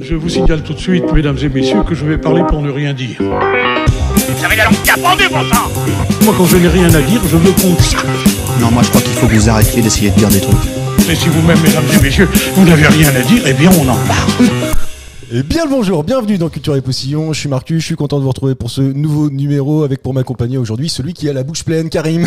Je vous signale tout de suite, mesdames et messieurs, que je vais parler pour ne rien dire. Vous avez la langue qui a pendu, bon sang. Moi, quand je n'ai rien à dire, je me consacre. Non, moi je crois qu'il faut que vous arrêtiez d'essayer de dire des trucs. Mais si vous-même, mesdames et messieurs, vous n'avez rien à dire, eh bien, on en parle. Et bien le bonjour, bienvenue dans Culture et Poussillon, je suis Marcus, je suis content de vous retrouver pour ce nouveau numéro avec pour m'accompagner aujourd'hui celui qui a la bouche pleine, Karim.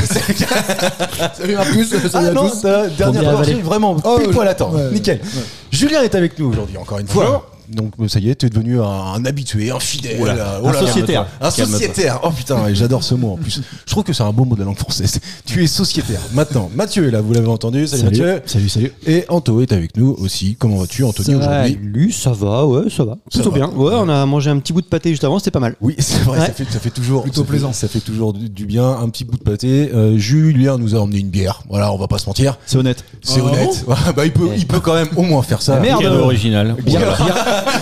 Salut Marcus, salut à tous. Dernière fois, vraiment pile poil à temps, nickel. Ouais. Julien est avec nous aujourd'hui encore une fois. Donc ça y est, tu es devenu un habitué, un fidèle, un sociétaire. Un sociétaire. Oh putain, j'adore ce mot en plus. Je trouve que c'est un beau mot de la langue française. Tu es sociétaire. Maintenant, Mathieu est là, vous l'avez entendu. Salut Mathieu. Salut. Et Anto est avec nous aussi. Comment vas-tu, Anthony, aujourd'hui? Lui, ça va. Plutôt bien. Ouais, on a mangé un petit bout de pâté juste avant, c'était pas mal. Oui, c'est vrai, Ouais. ça fait toujours Plutôt plaisant. Ça fait toujours du bien, un petit bout de pâté. Julien nous a emmené une bière. Voilà, on va pas se mentir. C'est honnête. C'est honnête. Bah, il peut quand même au moins faire ça. Merde. Cadeau original.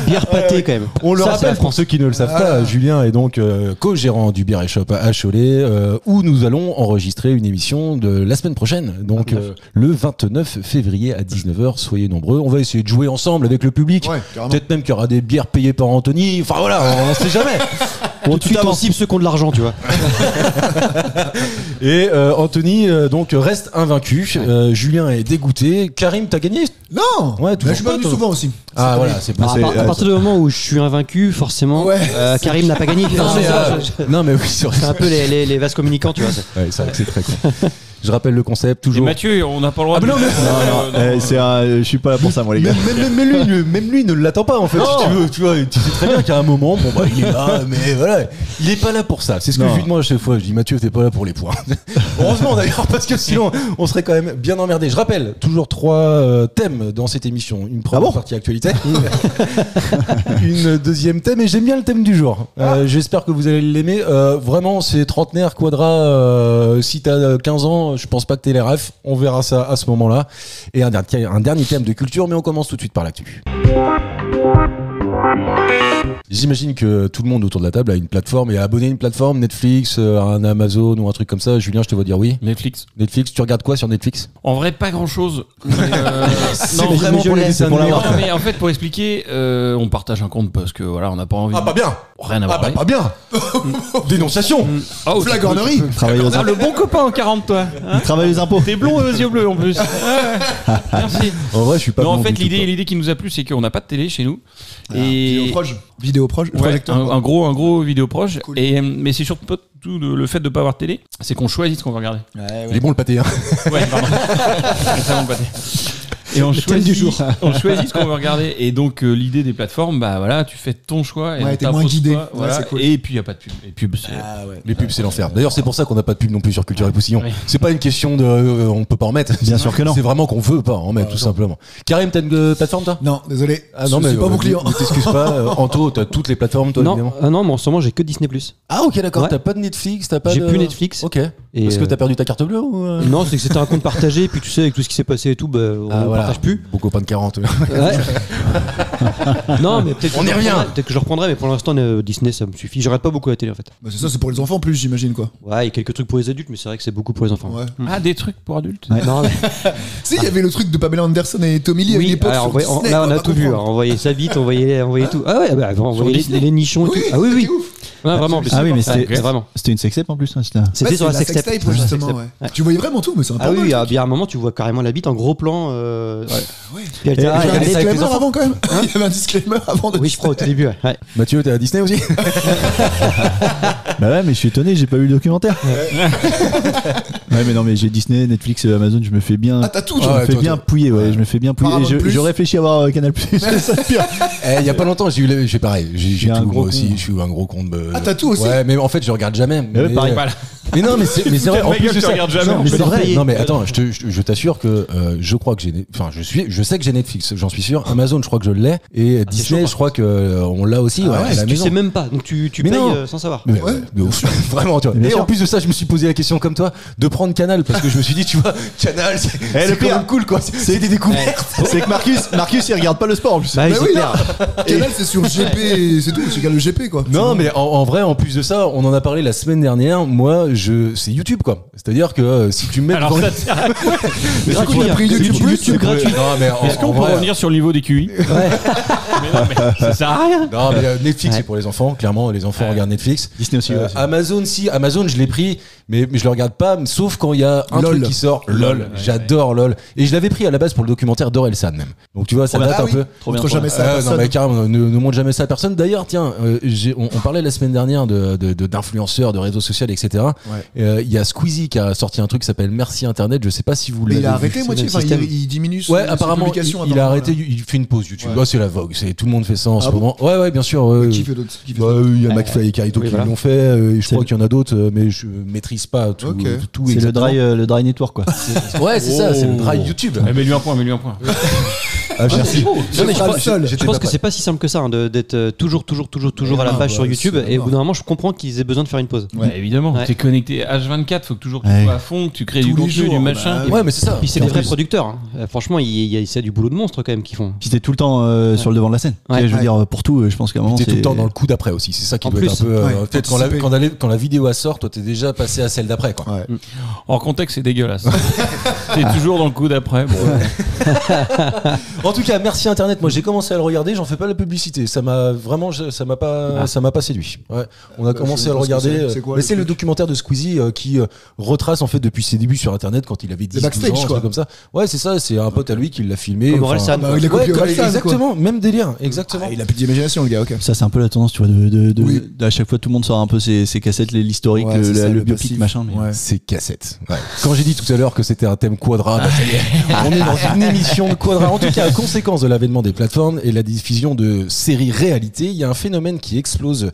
Bière pâté quand même. On le Ça, c'est rappelle la pour France. ceux qui ne le savent pas, Julien est donc co-gérant du Bière et Shop à Cholet, où nous allons enregistrer une émission de la semaine prochaine, donc le 29 février à 19h. Soyez nombreux. On va essayer de jouer ensemble avec le public. Ouais, carrément. Peut-être même qu'il y aura des bières payées par Anthony. Enfin voilà, on sait jamais. Tout de suite, on cible ceux qui ont de l'argent, tu vois. Et Anthony donc reste invaincu. Julien est dégoûté. Karim, t'as gagné? Non, Ouais, mais toujours je suis pas venu toi. souvent aussi. Ah voilà, c'est pas. À partir du moment où je suis invaincu, forcément, Ouais. Karim n'a pas gagné. Non mais oui, sur C'est un peu les vases communicants, tu vois. Ouais, c'est vrai que c'est très con. Je rappelle le concept Et toujours. Mathieu, on n'a pas le droit Ah, de... mais non, mais- Je suis pas là pour ça, moi, les gars. Même lui ne l'attend pas en fait. Si tu veux, tu vois, tu sais très bien qu'à un moment, bon bah il est là, mais voilà, il est pas là pour ça. C'est ce que je lui demande à chaque fois. Je dis Mathieu, t'es pas là pour les points. Heureusement d'ailleurs, parce que sinon on serait quand même bien emmerdé. Je rappelle toujours 3 thèmes dans cette émission. Une première partie actualité, une deuxième thème, et j'aime bien le thème du jour. J'espère que vous allez l'aimer. Vraiment, c'est trentenaire, quadra. Si t'as 15 ans, je pense pas que t'aies les refs. On verra ça à ce moment-là. Et un dernier thème de culture, mais on commence tout de suite par l'actu. J'imagine que tout le monde autour de la table a une plateforme et est abonné à une plateforme, Netflix, un Amazon ou un truc comme ça. Julien, je te vois dire oui. Netflix. Netflix, tu regardes quoi sur Netflix? En vrai, pas grand-chose. C'est vraiment pour les dessins pour animés. Non, mais en fait, pour expliquer, on partage un compte parce que voilà, on n'a pas envie. Ah, pas bien. Rien à Ah, voir. bah, pas bien. Dénonciation. Oh, Flagornerie. Ah, le bon copain en 40, toi. Hein, Travaille aux impôts. t'es blond aux yeux bleus en plus. Ouais. Merci. En vrai, je suis pas. Non, en blond fait, du tout, quoi. l'idée qui nous a plu, c'est qu'on n'a pas de télé chez nous. Vidéo proche, Ouais, projecteur. un gros vidéo proche. Cool. Et mais c'est surtout le fait de pas avoir de télé, c'est qu'on choisit ce qu'on va regarder. Il est bon le pâté. Hein. Ouais, pardon. Très bon pâté. Et on choisit, on choisit ce qu'on veut regarder. Et donc l'idée des plateformes, bah voilà, tu fais ton choix et Ouais, on t'es t'impose moins guidé. pas, Ouais, voilà. c'est cool. Et puis il y a pas de pub. Les pubs, c'est Les pubs, c'est l'enfer. D'ailleurs, c'est pour ça qu'on n'a pas de pub non plus sur Culture et Poussillon. Oui. C'est pas une question de on peut pas en mettre. Bien sûr que non. C'est vraiment qu'on veut pas en mettre, tout simplement. Karim, t'as une plateforme, toi? Non, désolé. Ah non, je suis pas mon client. Ne t'excuse pas. Anto, t'as toutes les plateformes, toi, évidemment. Non, mais en ce moment, j'ai que Disney+. Ah, ok, d'accord. Ouais. T'as pas de Netflix, t'as pas J'ai de. plus Netflix. Ok. Et Parce que t'as perdu ta carte bleue ou Non, c'est que c'était un compte partagé, puis tu sais, avec tout ce qui s'est passé et tout, bah, on ne partage plus. Beau copain de 40. Ouais. Non, mais peut-être On y revient. Peut-être que je reprendrai, mais pour l'instant, Disney, ça me suffit. Je regarde pas beaucoup la télé en fait. Bah, c'est ça, c'est pour les enfants en plus, j'imagine quoi. Ouais, il y a quelques trucs pour les adultes, mais c'est vrai que c'est beaucoup pour les enfants. Ouais. Ah, des trucs pour adultes. Non, mais- Si, il y avait le truc de Pamela Anderson et Tommy Lee à une oui, époque. alors, sur Disney, là, on va a pas tout vu. comprendre. On voyait ça vite, on voyait tout. Ah ouais, bah, on voyait Disney. les nichons et tout. Ah oui, oui. C'était ouf. Ouais, vraiment. en plus. Ah oui, mais Ouais, c'était vraiment. c'était une sextape en plus. Hein, c'était- C'était Ouais, sur la c'est sextape. sextape, justement, Ouais. ouais. Ouais. Tu voyais vraiment tout, mais c'est un peu. Ah oui, il y a un moment, tu vois carrément la bite en gros plan. Ouais. Puis elle Il y avait un elle- elle- disclaimer enfants. avant quand même. Il y avait un disclaimer avant de. Oui, je crois au tout début. Ouais. Mathieu, t'es à Disney aussi? Bah ouais, mais je suis étonné, j'ai pas vu le documentaire. Ouais, mais non, mais j'ai Disney, Netflix, Amazon, je me fais bien. Ah, t'as tout, je toi. me fais bien pouiller, ouais, je me fais bien pouiller. Paramount Et Plus. je réfléchis à avoir Canal Plus. C'est ça le pire. Il y a pas longtemps, j'ai pareil. J'ai un tout, gros moi aussi. con. Je suis un gros con de. Ah, t'as tout aussi. Ouais, mais en fait, je regarde jamais. Ouais, pareil. Voilà. Mais non, mais c'est vrai. En plus de tu ça, regardes jamais. non, mais Je c'est peux vrai. payer. Non, mais attends, je t'assure que je crois que je sais que j'ai Netflix, j'en suis sûr. Amazon, je crois que je l'ai, et Disney, chaud, je crois que on l'a aussi. Ah ouais, ouais, à la Tu maison. sais même pas, donc tu Mais payes non. sans savoir. Mais, Ouais. mais ouf, vraiment, tu vois. Bien Et sûr. en plus de ça, je me suis posé la question comme toi de prendre Canal parce que je me suis dit, tu vois, Canal, c'est le quand pire. même cool, quoi. C'est des découvertes. C'est que Marcus, il regarde pas le sport en plus. Bah oui, Mais c'est oui, clair. Canal, c'est sur GP, c'est tout. Tu regardes le GP quoi. Non, mais en vrai, en plus de ça, on en a parlé la semaine dernière. Moi, c'est YouTube, quoi. C'est-à-dire que si tu me mets Alors devant- ça sert à quoi? Mais du coup, on a pris YouTube Plus. YouTube gratuit. Non, mais Est-ce qu'on peut revenir sur le niveau des QI? Ça sert à rien. Non, mais Netflix, c'est pour les enfants. Clairement, les enfants regardent Netflix. Disney aussi. ouais. Amazon, Amazon, je l'ai pris, mais je le regarde pas, sauf quand il y a un LOL. truc qui sort. LOL. J'adore LOL. Et je l'avais pris à la base pour le documentaire d'Orelsan même. Donc tu vois, ça date un peu. Trop bien. Montre jamais ça à Non, personne. mais carrément, ne montre jamais ça à personne. D'ailleurs, tiens, on parlait la semaine dernière d'influenceurs, de réseaux sociaux, etc. Il y a Squeezie qui a sorti un truc qui s'appelle Merci Internet. Je sais pas si vous Mais l'avez il a vu. arrêté, moitié. Enfin, il diminue Ouais, ses apparemment, publications, il a apparemment, arrêté, là. il fait une pause YouTube. Ouais. Bah, c'est la vogue, tout le monde fait ça en ce bon moment. Ouais, bien sûr. Qui fait d'autres qui fait Bah, d'autres il y a McFly et Carito Oui, qui voilà. l'ont fait. Je C'est crois qu'il y en a d'autres, mais je maîtrise pas tout. Ok. tout C'est exactement. le dry network quoi. Ouais, c'est ça, c'est le dry YouTube. Mets-lui un point. Ah, merci. Non, mais sera le seul. je pense que c'est pas si simple que ça d'être toujours à la page sur YouTube. Et au bout d'un moment, je comprends qu'ils aient besoin de faire une pause. Bah, évidemment, Ouais. t'es connecté H24, faut que toujours tu Ouais. sois à fond, que tu crées Tous du les contenu, jours, du bah, machin. Ouais, mais c'est ça. Puis c'est Et des en vrais plus- producteurs. Franchement, c'est du boulot de monstre quand même qu'ils font. Puis t'es tout le temps sur le devant de la scène. Ouais. Tu sais, je veux dire, pour tout, je pense qu'à un moment. T'es tout c'est- le temps dans le coup d'après aussi. C'est ça qui En doit être un plus. peu. Ouais, Peut-être anticiper. quand la vidéo elle sort, toi t'es déjà passé à celle d'après, quoi. Ouais. Hors contexte, c'est dégueulasse. T'es toujours dans le coup d'après. Bon, En tout cas, merci Internet. Moi, j'ai commencé à le regarder. J'en fais pas la publicité. Ça m'a vraiment, ça m'a pas séduit. Ouais. On a commencé je à le pense que regarder. c'est quoi, Mais le c'est le truc documentaire de Squeezie qui retrace en fait depuis ses débuts sur Internet quand il avait 10 backstage, ans, un quoi. truc comme ça. Ouais, c'est ça. C'est un pote à lui qui l'a filmé. Comme Enfin, Orelsan. Bah, il a copié ouais, Orelsan, quoi. exactement. Même délire. Exactement. Ah, il a plus d'imagination, le gars, ok. Ça, c'est un peu la tendance, tu vois, Oui. à chaque fois, tout le monde sort un peu ses cassettes, l'historique, Ouais, c'est ça, le le biopic, massif. machin. Mais... Ouais. C'est cassette. Ouais. Quand j'ai dit tout à l'heure que c'était un thème quadra, bah, ça y est. On est dans une émission de quadra. En tout cas, à conséquence de l'avènement des plateformes et la diffusion de séries réalité, il y a un phénomène qui explose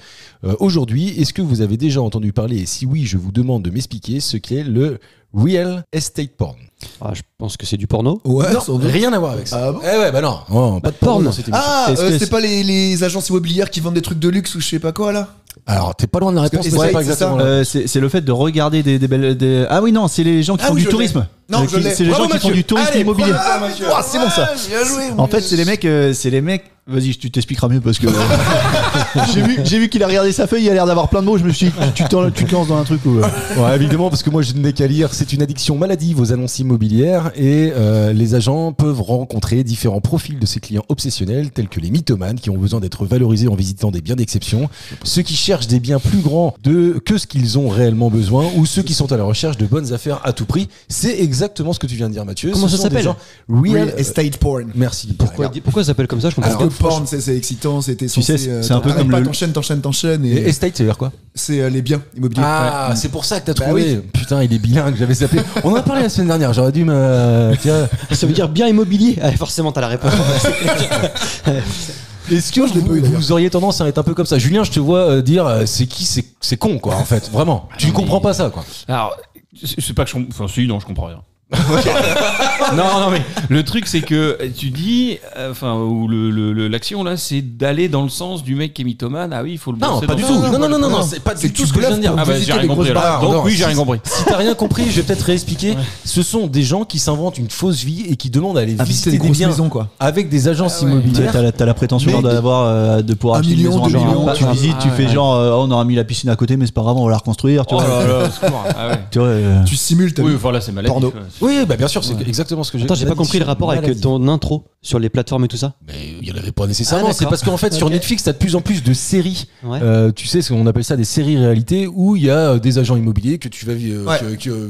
aujourd'hui. Est-ce que vous avez déjà entendu parler, et si oui, je vous demande de m'expliquer ce qu'est le real estate porn? Ah, je pense que c'est du porno. Ouais, Non, sans doute. rien à voir avec ça. Ah bon Eh ouais, bah non, oh, pas de porn dans cette émission. Ah, Est-ce que c'est pas les agences immobilières qui vendent des trucs de luxe ou je sais pas quoi, là? Alors, t'es pas loin de la réponse, Parce que mais c'est pas Estate, c'est exactement ça là. C'est le fait de regarder des belles. Ah oui, non, c'est les gens qui Ah font oui, du je tourisme. Non, je l'ai. C'est les gens Bravo, qui font Mathieu. du tourisme Allez, immobilier. Ah, c'est bon ça. Bien joué. En fait, c'est les mecs. Vas-y, tu t'expliqueras mieux parce que j'ai vu qu'il a regardé sa feuille, il a l'air d'avoir plein de mots. Je me suis dit, tu te lances dans un truc où. Ouais, évidemment, parce que moi je n'ai qu'à lire. C'est une addiction maladive aux annonces immobilières et les agents peuvent rencontrer différents profils de ces clients obsessionnels, tels que les mythomanes qui ont besoin d'être valorisés en visitant des biens d'exception, ceux qui cherchent des biens plus grands que ce qu'ils ont réellement besoin, ou ceux qui sont à la recherche de bonnes affaires à tout prix. C'est exactement ce que tu viens de dire, Mathieu. Comment Ce ça sont des s'appelle? gens Real. Real estate porn. Merci. Pourquoi ça s'appelle comme ça? Je comprends Parce pas. que porn, c'est excitant, c'était Tu sais, censé. c'est un peu comme pas le- t'enchaînes Et et estate, ça veut dire quoi? c'est les biens immobiliers. Ah, c'est pour ça que t'as Bah trouvé. Putain, il est bilingue, j'avais zappé. On en a parlé la semaine dernière, j'aurais dû me. Tiens. Ça veut dire bien immobilier. Ah, forcément, t'as la réponse. Est-ce que je l'ai pas eu, d'ailleurs. vous auriez tendance à être un peu comme ça? Julien, je te vois dire c'est con, quoi, en fait, vraiment. Tu ne comprends pas ça, quoi. alors, c'est pas que je comprends. Enfin, si, non, je comprends rien. non, mais le truc, c'est que tu dis, ou l'action là, c'est d'aller dans le sens du mec qui est mythomane. Ah oui, il faut le Non, bosser pas dans du ce tout. sens. Non, c'est pas C'est du que tout tu ce que je viens de dire. bluffes Ah bah, pour j'ai visiter rien les compris. grosses alors. baraques. Donc, oui, j'ai rien compris. Si t'as rien compris, je vais peut-être réexpliquer. Ce sont des gens qui s'inventent une fausse vie et qui demandent à aller À visiter visiter des des grosses biens maisons, quoi. avec des agences Tu sais, immobilières. T'as la prétention Mais- d'avoir de pouvoir Un acheter million, une maison, 2 genre, millions. tu visites, tu fais genre on aura mis la piscine à côté mais c'est pas grave, on va la reconstruire, tu Oh vois. là là, secours. Ah ouais. Tu vois, Tu simules ta Oui, vie. enfin là, c'est maladif. Porno. quoi. Oui, bah bien sûr, c'est exactement ce que j'ai Attends, j'ai pas compris le rapport avec ton intro sur les plateformes et tout ça. Mais il n'y en avait pas nécessairement. Ah, C'est d'accord. parce qu'en fait, sur Ok. Netflix, t'as de plus en plus de séries. Ouais. Tu sais, on appelle ça des séries réalité où il y a des agents immobiliers que tu vas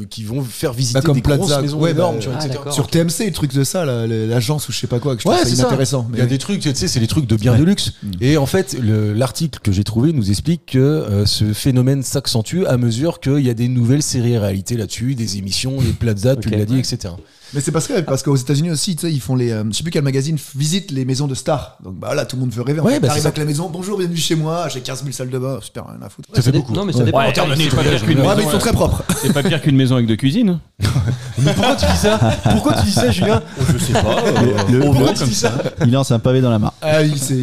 qui vont faire visiter Bah, comme des grosses Plaza. maisons Ouais, énormes, bah, tu vois, ah, etc. d'accord. Sur TMC, le truc de ça, là, l'agence ou je sais pas quoi, que je trouve Ouais, ça c'est ça. inintéressant. Il y a des trucs, tu sais, c'est les trucs de biens de luxe. Et en fait, l'article que j'ai trouvé nous explique que ce phénomène s'accentue à mesure qu'il y a des nouvelles séries réalité là-dessus, des émissions, des Plaza, tu Ok. l'as dit, etc. Mais c'est parce qu'aux États-Unis aussi, tu sais, ils font les. Je sais plus quel magazine visite les maisons de stars. Donc bah là, tout le monde veut rêver. Ouais, fait, bah, t'arrives c'est avec la maison, bonjour, bienvenue chez moi, j'ai 15 000 salles de bain, super, rien à foutre. Ça fait beaucoup. Non, mais ça Ouais. dépend. Ouais, termes de c'est pas nettoyage, pire qu'une Ouais, maison, mais ils sont très propres. C'est pas pire qu'une maison avec de cuisine. Mais pourquoi tu dis ça? Pourquoi tu dis ça, Julien? Je sais pas. Pourquoi tu dis ça? Il lance un pavé dans la mare. Ah oui, c'est.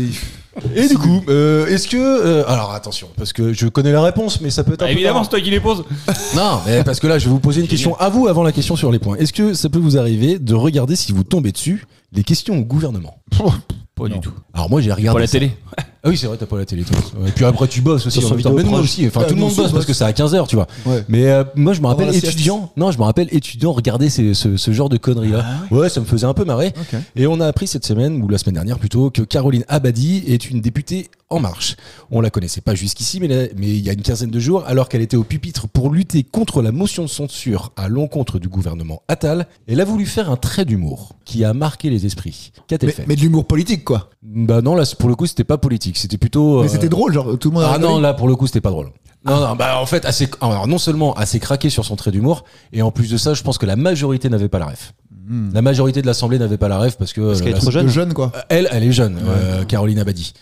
Et du coup, est-ce que alors attention, parce que je connais la réponse, mais ça peut être un peu Évidemment, marrant. c'est toi qui les poses. Non, mais parce que là, je vais vous poser une question à vous avant la question sur les points. Est-ce que ça peut vous arriver de regarder si vous tombez dessus les questions au gouvernement? Pas du tout. Alors moi, j'ai regardé. Pour la ça. télé. Ah oui, c'est vrai, t'as pas la télé, toi. Et puis après, tu bosses aussi. Sur En son même temps. Mais vidéo moi proche. aussi. Enfin, Ouais, tout le nous monde aussi, on bosse parce bosse. que c'est à 15h, tu vois. Ouais. Mais moi, je me rappelle Avant la sieste. étudiant. Non, je me rappelle étudiant regarder ce genre de conneries-là. Ouais, ça me faisait un peu marrer. Ok. Et on a appris cette semaine, ou la semaine dernière plutôt, que Caroline Abadi est une députée En Marche. On la connaissait pas jusqu'ici, mais il y a une quinzaine de jours, alors qu'elle était au pupitre pour lutter contre la motion de censure à l'encontre du gouvernement Attal, elle a voulu faire un trait d'humour qui a marqué les esprits. Qu'a-t-elle fait Mais de l'humour politique, quoi. Bah non, là pour le coup c'était pas politique, c'était plutôt. Mais c'était drôle, genre tout le monde a Ah rigolé. non, là pour le coup c'était pas drôle. Non, bah en fait, alors, non seulement assez craqué sur son trait d'humour, et en plus de ça, je pense que la majorité n'avait pas la ref. La majorité de l'Assemblée n'avait pas la ref parce que. Parce qu'elle est trop De jeune. jeune, quoi. Elle est jeune, Caroline Abadi.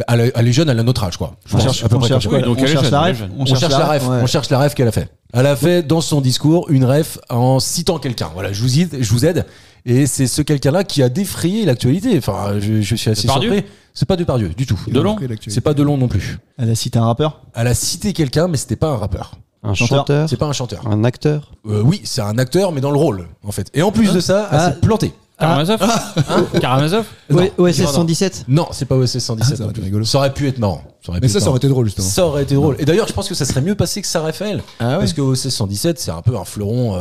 Elle est jeune, elle a notre âge, quoi. Je On pense, cherche, à peu on près cherche comme quoi ça. donc On elle est cherche jeune, la elle est ref. jeune. On cherche la ref. ouais. On cherche la ref qu'elle a fait. Elle a fait dans son discours une ref en citant quelqu'un. Voilà, je vous aide. Et c'est ce quelqu'un-là qui a défrayé l'actualité. Enfin, je suis assez Depardieu surpris. C'est pas Depardieu du tout. Delon C'est pas Delon non plus. Elle a cité un rappeur. Elle a cité quelqu'un, mais c'était pas un rappeur. Un Chanteur. chanteur. C'est pas un chanteur. Un acteur. Oui, c'est un acteur, mais dans le rôle, en fait. Et en plus de ça, elle Ah. s'est plantée. Karamazov Karamazov Non, OSS non, non. 117. Non, c'est pas OSS 117. Ah, ça aurait non été plus. rigolo. Ça aurait pu être marrant. Mais ça aurait été drôle, justement. Ça aurait été drôle. Et d'ailleurs, je pense que ça serait mieux passé que Sarah Raphaël. Ah ouais. Parce que OSS 117, c'est un peu un fleuron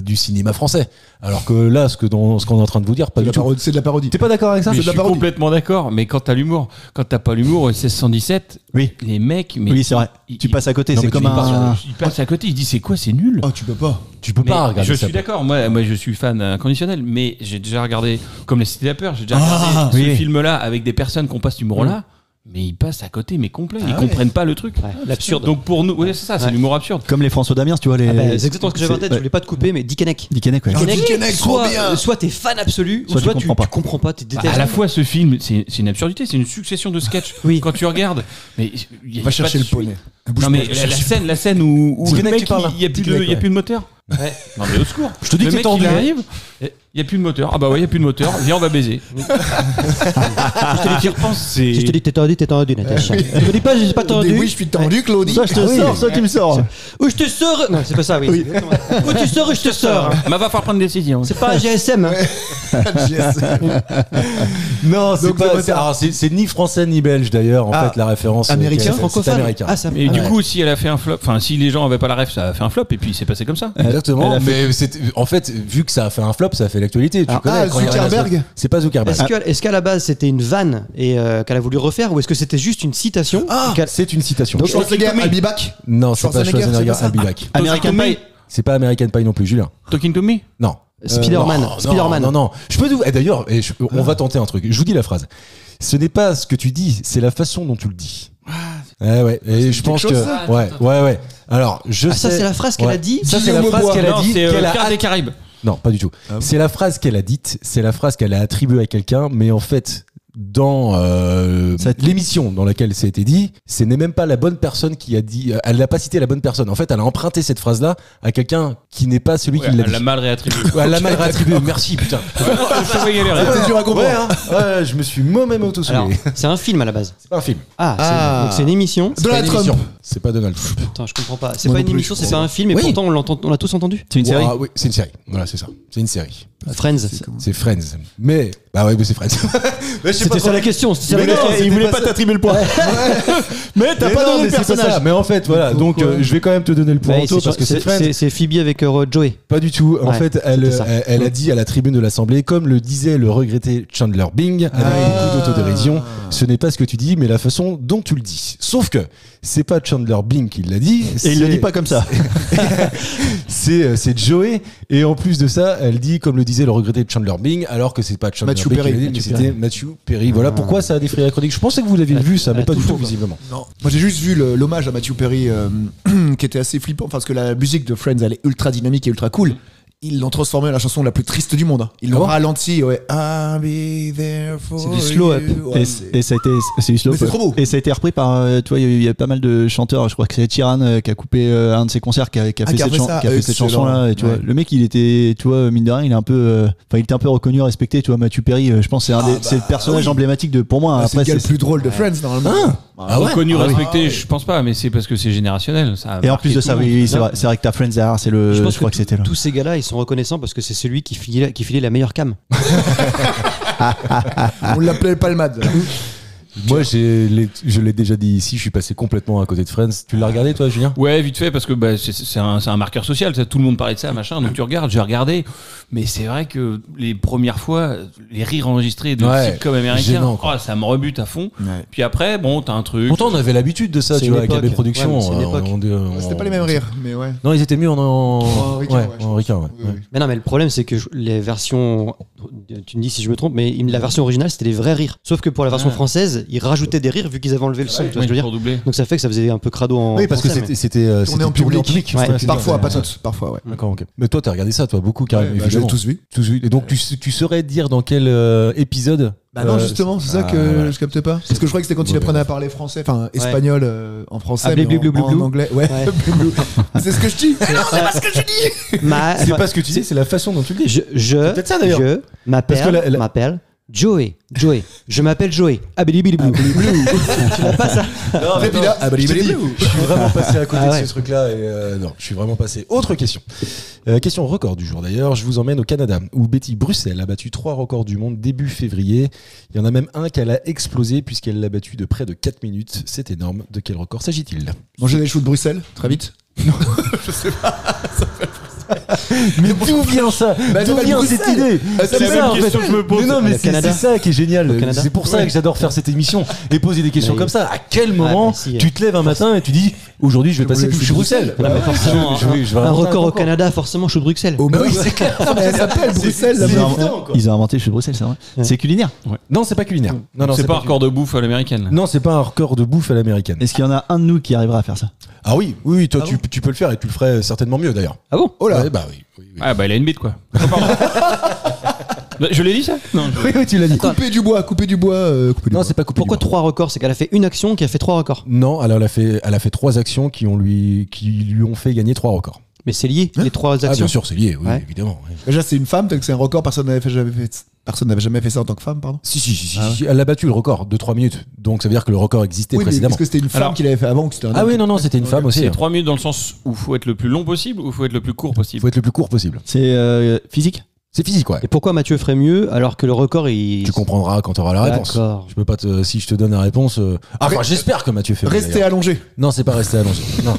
du cinéma français. Alors que là, ce qu'on est en train de vous dire, pas du tout. C'est de la parodie. T'es pas d'accord avec ça Mais c'est je de la suis parodie. complètement d'accord, mais quand t'as l'humour, quand t'as pas l'humour, au 1617, Oui. les mecs, mais Oui, c'est vrai. Tu passes à côté. Non, C'est mais tu comme dis pas un. il passe à côté, il dit c'est quoi, c'est nul. Oh, tu peux pas. Tu peux Mais pas regarder je ça. suis d'accord, moi je suis fan inconditionnel, mais j'ai déjà regardé comme La Cité de la Peur, j'ai déjà Ah, regardé ce oui. film-là avec des personnes qui ont pas cet humour-là, mais ils passent à côté, mais complet, ils comprennent pas le truc. L'absurde. Donc pour nous, ouais, c'est ça, c'est Ouais. l'humour absurde. Comme les François Damiens, tu vois. Ah bah, c'est exactement ce que j'avais en tête, je voulais pas te couper, mais Dick Henneck. Dick Henneck, ouais. Ah, Dick Henneck, trop bien. Soit t'es fan absolu, Soit ou soit tu tu comprends pas. tu Bah, détestes. à la fois, ce film, c'est une absurdité, c'est une succession de sketchs. Oui. Quand tu regardes, mais il y a Va pas chercher de le suite. poney. Non mais la scène où Dick le Henneck, mec tu parles, là. il y a plus Dick Henneck, de ouais. moteur. Ouais. Non mais au secours. Je te dis le que mec t'es tendu. il arrive, il y a plus de moteur. Ah bah ouais, il y a plus de moteur. Viens, on va baiser. Je te dis, Tu repenses, c'est je te dis, t'es tendu, Natacha. Je te dis pas, j'ai pas tendu. Oui, je suis tendu, Claudie. Soit je te sors, soit tu me sors. Ou je te sors. Non, c'est pas ça, oui. Ou tu sors ou je te sors. Mais va falloir prendre une décision. C'est pas un GSM. hein. Non, c'est Donc, pas. c'est pas ça. C'est ni français ni belge d'ailleurs. En Ah. fait, la référence. Américain, qu'elle a fait, francophone. C'est américain. Ah, ça. Et du coup, si elle a fait un flop, enfin si les gens avaient pas la ref, ça a fait un flop et puis c'est passé comme ça. Exactement. Elle a Mais en fait, vu que ça a fait un flop, ça a fait l'actualité. Tu connais. quand il y a rien à Zuckerberg. se- C'est pas Zuckerberg. Est-ce qu'à la base c'était une vanne et qu'elle a voulu refaire, ou est-ce que c'était juste une citation Ah. qu'elle- C'est une citation. Donc, Schwarzenegger, I'll be back. Non, c'est pas Schwarzenegger, Schwarzenegger, c'est pas I'll be ça. back. American Pie. C'est pas American Pie non plus, Julien. Talking to me. Non. Spider-Man. Non, Spider-Man. Non. Je peux et d'ailleurs, on va tenter un truc. Je vous dis la phrase. Ce n'est pas ce que tu dis, c'est la façon dont tu le dis. Ouais. Et je pense que. chose, ça Ouais. Alors, je Ah, sais. ça c'est la phrase qu'elle Ouais. a dit. Ça, c'est la Guillaume phrase Aubois. qu'elle a Non, dit. c'est qu'elle a Pirates des Caraïbes. Non, pas du tout. C'est la phrase qu'elle a dite, c'est la phrase qu'elle a attribuée à quelqu'un, mais en fait, dans l'émission dans laquelle ça a été dit, ce n'est même pas la bonne personne qui a dit. Elle n'a pas cité la bonne personne. En fait, elle a emprunté cette phrase-là à quelqu'un qui n'est pas celui qui l'a Elle dit. l'a mal réattribué. Ouais, elle l'a mal réattribué. Merci, putain. Je te voyais les rêves. C'est dur à comprendre. Ouais, je me suis moi-même Alors, auto-soulé. c'est un film à la base. C'est pas un film. Ah, donc c'est une émission. C'est pas Donald une Trump. émission. C'est pas Donald Trump. Attends, je comprends pas. C'est Moi pas non une plus, émission, je c'est crois. pas un film, et Oui. pourtant on l'a tous entendu. C'est une série. Ah, oui, c'est une série. Voilà, c'est ça. C'est une série. Friends. C'est Friends. Mais c'est Friends. Mais je sais pas C'était ça trop- la question. c'était ça Mais la non, question. c'était Il voulait pas pas ça. t'attribuer le point. Mais t'as Mais pas non, donné mais le c'est pas personnage. ça. Mais en fait, voilà. Donc, je vais quand même te donner le point Ouais, auto parce que c'est Friends. c'est Phoebe avec Joey. Pas du tout. En Ouais, fait, c'était ça. elle a dit à la tribune de l'Assemblée, comme le disait le regretté Chandler Bing, avec beaucoup d'autodérision, ce n'est pas ce que tu dis, mais la façon dont tu le dis. Sauf que c'est pas Chandler Bing qui l'a dit. Et il le c'est- dit pas comme ça. c'est Joey. Et en plus de ça, elle dit, comme le disait le regretté Chandler Bing, alors que c'est pas Chandler Matthew Bing Perry. qui l'a dit, mais Matthew c'était Matthew Perry. Voilà pourquoi ça a défrayé la chronique. Je pensais que vous l'aviez vu, ça, mais pas du tout, visiblement. Non. Moi j'ai juste vu l'hommage à Matthew Perry qui était assez flippant parce que la musique de Friends elle est ultra dynamique et ultra cool. Ils l'ont transformé en la chanson la plus triste du monde. Ils l'ont bon ralenti, ouais. I'll be there for C'est du slow up. you. Ouais, Et ça a été, c'est du slow Mais c'est up. trop beau. Et ça a été repris par, tu vois, il y a pas mal de chanteurs. Je crois que c'est Sheeran qui a coupé un de ses concerts, qui a fait qui a cette, fait ça. qui a fait cette Excellent. chanson-là. Et tu vois, Ouais. le mec, il était, tu vois, mine de rien, il est un peu, il était un peu reconnu, respecté. Tu vois, Matthew Perry, je pense, c'est le personnage emblématique de, pour moi. c'est le Après, gars le plus drôle de Friends normalement. Ah ouais. Reconnu, Ah oui. respecté, je pense pas, mais c'est parce que c'est générationnel. Ça a et en marqué plus de tout ça, le monde. oui, c'est vrai que t'as Friends derrière, c'est le, Je pense crois que c'était là. tous ces gars-là, ils sont reconnaissants parce que c'est celui qui filait la meilleure cam. On l'appelait le Palmade. Moi, je l'ai déjà dit ici, je suis passé complètement à côté de Friends. Tu l'as regardé, toi, Julien ? Ouais, vite fait, parce que bah, c'est un marqueur social. Ça, tout le monde parlait de ça, machin. Donc tu regardes, j'ai regardé. Mais c'est vrai que les premières fois, les rires enregistrés de sitcom américains, gênant, quoi. ça me rebute à fond. Ouais. Puis après, bon, t'as un truc. Pourtant, on avait l'habitude de ça, C'est tu vois, une avec AB époque. Productions. Ouais, mais c'est une époque. C'était pas les mêmes rires, mais ouais. Non, ils étaient mieux en ricain, ouais, ouais, je en pense. ricain, ouais. Oui, oui. Mais non, mais le problème, c'est que les versions. Tu me dis si je me trompe, mais la version originale, c'était les vrais rires. Sauf que pour la version française, ils rajoutaient des rires vu qu'ils avaient enlevé le son. Tu vois ce que je veux dire ? pour doubler. Donc ça fait que ça faisait un peu crado en. Oui, parce que français, c'était Tourné en public. Ouais. c'était Parfois, ça. pas toutes, parfois, ouais. D'accord, ok. Mais toi, t'as regardé ça, toi, beaucoup, Karim, Ouais, bah, évidemment. j'avais tous vu. Et donc, tu saurais dire dans quel épisode Bah non, justement, c'est ça que voilà. je captais pas. Parce que je crois que c'était quand il Ouais. apprenait à parler français, enfin espagnol en français, Ah, mais blé, blé, blé, en blé. anglais. Ouais, Ouais. blé, blé. C'est ce que je dis. C'est pas ce que je dis. C'est pas ce que tu dis, c'est la façon dont tu le dis. Je peut-être ça, d'ailleurs. Je Parce que m'appelle Joey. Je m'appelle Joey. Ah, Billy Billy Blue. Tu n'as pas ça. Non, Et puis là, je te dis, je suis vraiment passé à côté Ah de ouais. ce truc-là. Et non, je suis vraiment passé. Autre question. Question record du jour d'ailleurs. Je vous emmène au Canada où Betty Bruxelles a battu 3 records du monde début février. Il y en a même un qu'elle a explosé puisqu'elle l'a battu de près de 4 minutes. C'est énorme. De quel record s'agit-il ? Manger des choux de Bruxelles, très vite. Mais d'où vient ça ? Bah, D'où ça vient s'appelle cette idée ? Ah, c'est C'est la ça, même en fait. question que je me pose. Mais non, mais Le Canada. c'est ça qui est génial. Canada. C'est pour ça que j'adore faire cette émission et poser des questions Mais- comme ça. À quel moment mais si, tu te lèves un matin et tu dis aujourd'hui je vais passer voulais chez Bruxelles. Non, mais forcément, Je vais un inventer record au Canada, forcément, chou de Bruxelles. Oh, bah oui, c'est clair. Mais elle s'appelle Bruxelles, c'est là-bas. évident, quoi. Ils ont inventé chez Bruxelles, c'est vrai. Ouais. C'est culinaire. Non, c'est pas culinaire. Non, C'est pas un record de bouffe à l'américaine. Non, c'est pas un record de bouffe à l'américaine. Est-ce qu'il y en a un de nous qui arrivera à faire ça? Ah oui, toi tu peux le faire et tu le ferais certainement mieux d'ailleurs. Ah bon? Oh là. Ouais, bah oui. Ah bah elle a une bite quoi. Oh, pardon. Je l'ai dit ça? Non. Oui, tu l'as dit. Couper du bois, couper du bois. Non, c'est pas coupé. Pourquoi 3 records? C'est qu'elle a fait une action qui a fait 3 records. Non, alors elle a fait 3 actions qui lui ont fait gagner 3 records. Mais c'est lié, les 3 Ah actions. bien sûr, c'est lié, oui, Ouais. évidemment. Oui. Déjà, c'est une femme, peut-être que c'est un record, personne n'avait jamais fait ça en tant que femme, pardon. Si, elle a battu le record de 3 minutes. Donc ça veut dire que le record existait Oui, mais précédemment. est-ce que c'était une femme Alors- qui l'avait fait avant ou que c'était un Ah homme oui, non, c'était une femme aussi. C'est Il 3 minutes dans le sens où faut être le plus long possible ou faut être le plus court possible? faut être le plus court possible. C'est physique? C'est physique, ouais. Et pourquoi Mathieu ferait mieux alors que le record il. Tu comprendras quand tu auras la réponse. D'accord. Je peux pas si je te donne la réponse. Enfin, j'espère que Mathieu fait mieux, Rester d'ailleurs. allongé. Non, c'est pas rester allongé. Non.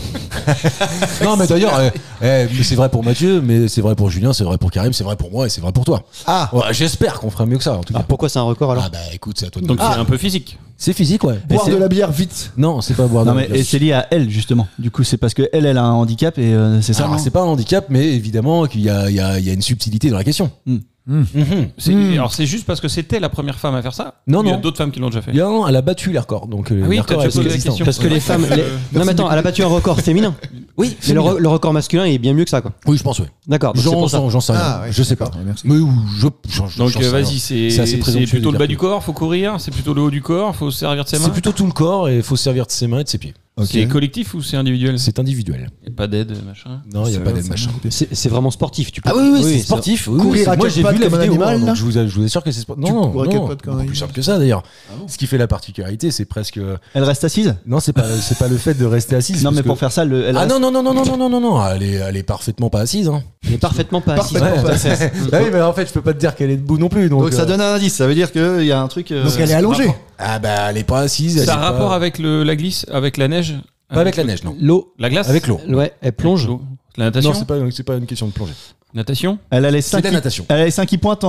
Non, mais d'ailleurs, mais c'est vrai pour Mathieu, mais c'est vrai pour Julien, c'est vrai pour Karim, c'est vrai pour moi et c'est vrai pour toi. Ah, Ouais, j'espère qu'on fera mieux que ça en tout cas. Ah, pourquoi c'est un record alors? Ah bah écoute, c'est à toi de Donc me le c'est dire. un peu physique. C'est physique, ouais. boire c'est- de la bière vite. Non, c'est pas boire Non de mais et c'est lié à elle justement. Du coup c'est parce que elle a un handicap et c'est ça. Alors, non c'est pas un handicap, mais évidemment qu'il y a une subtilité dans la question. Mhm. Alors c'est juste parce que c'était la première femme à faire ça? Non, Ou il y a non. d'autres femmes qui l'ont déjà fait. Elle a battu les records. Donc Ah oui, les records t'as déjà posé la existants. question. Parce que les femmes. Non, mais attends, elle a battu un record féminin. Oui, Mais le record masculin est bien mieux que ça, quoi. oui, je pense, oui. D'accord. donc c'est pour ça. J'en sais rien. Ah, ouais, je sais pas. d'accord, merci. Mais Donc j'en sais rien. vas-y, c'est C'est assez présomptueux de plutôt le dire bas que- du corps, faut courir, c'est plutôt le haut du corps, faut se servir de ses mains. C'est plutôt tout le corps et il faut se servir de ses mains et de ses pieds. C'est collectif ou c'est individuel? C'est individuel. Y a pas d'aide, machin. Non, il n'y a pas d'aide machin. C'est vraiment sportif. Tu peux. Ah oui, c'est ça- sportif. Oui, Courir à moi quatre j'ai pattes vu la comme un vidéo, animal, donc là je vous assure que c'est sportif. Tu Non, cours à quatre non, pattes comme un beaucoup plus animal. simple que ça d'ailleurs. Ce qui fait la particularité, c'est presque. Elle reste assise? Non, c'est pas le fait de rester assise. Non parce mais que- pour faire ça elle Ah reste- non, elle est parfaitement pas assise. Hein. Elle est parfaitement pas assise. Parfaitement pas assise. Bah oui, mais en fait, je peux pas te dire qu'elle est debout non plus. Donc, Donc ça donne un indice, ça veut dire qu'il y a un truc. Donc elle est allongée. Ah bah elle est pas assise. Ça a elle est rapport pas... avec la glisse, avec la neige? Pas avec la neige, non. L'eau. La glace? Avec l'eau. Ouais, elle plonge. L'eau. La natation? Non, c'est pas une question de plongée. Natation? Elle a les C'est 5 de la natation. Elle a les 5 qui pointent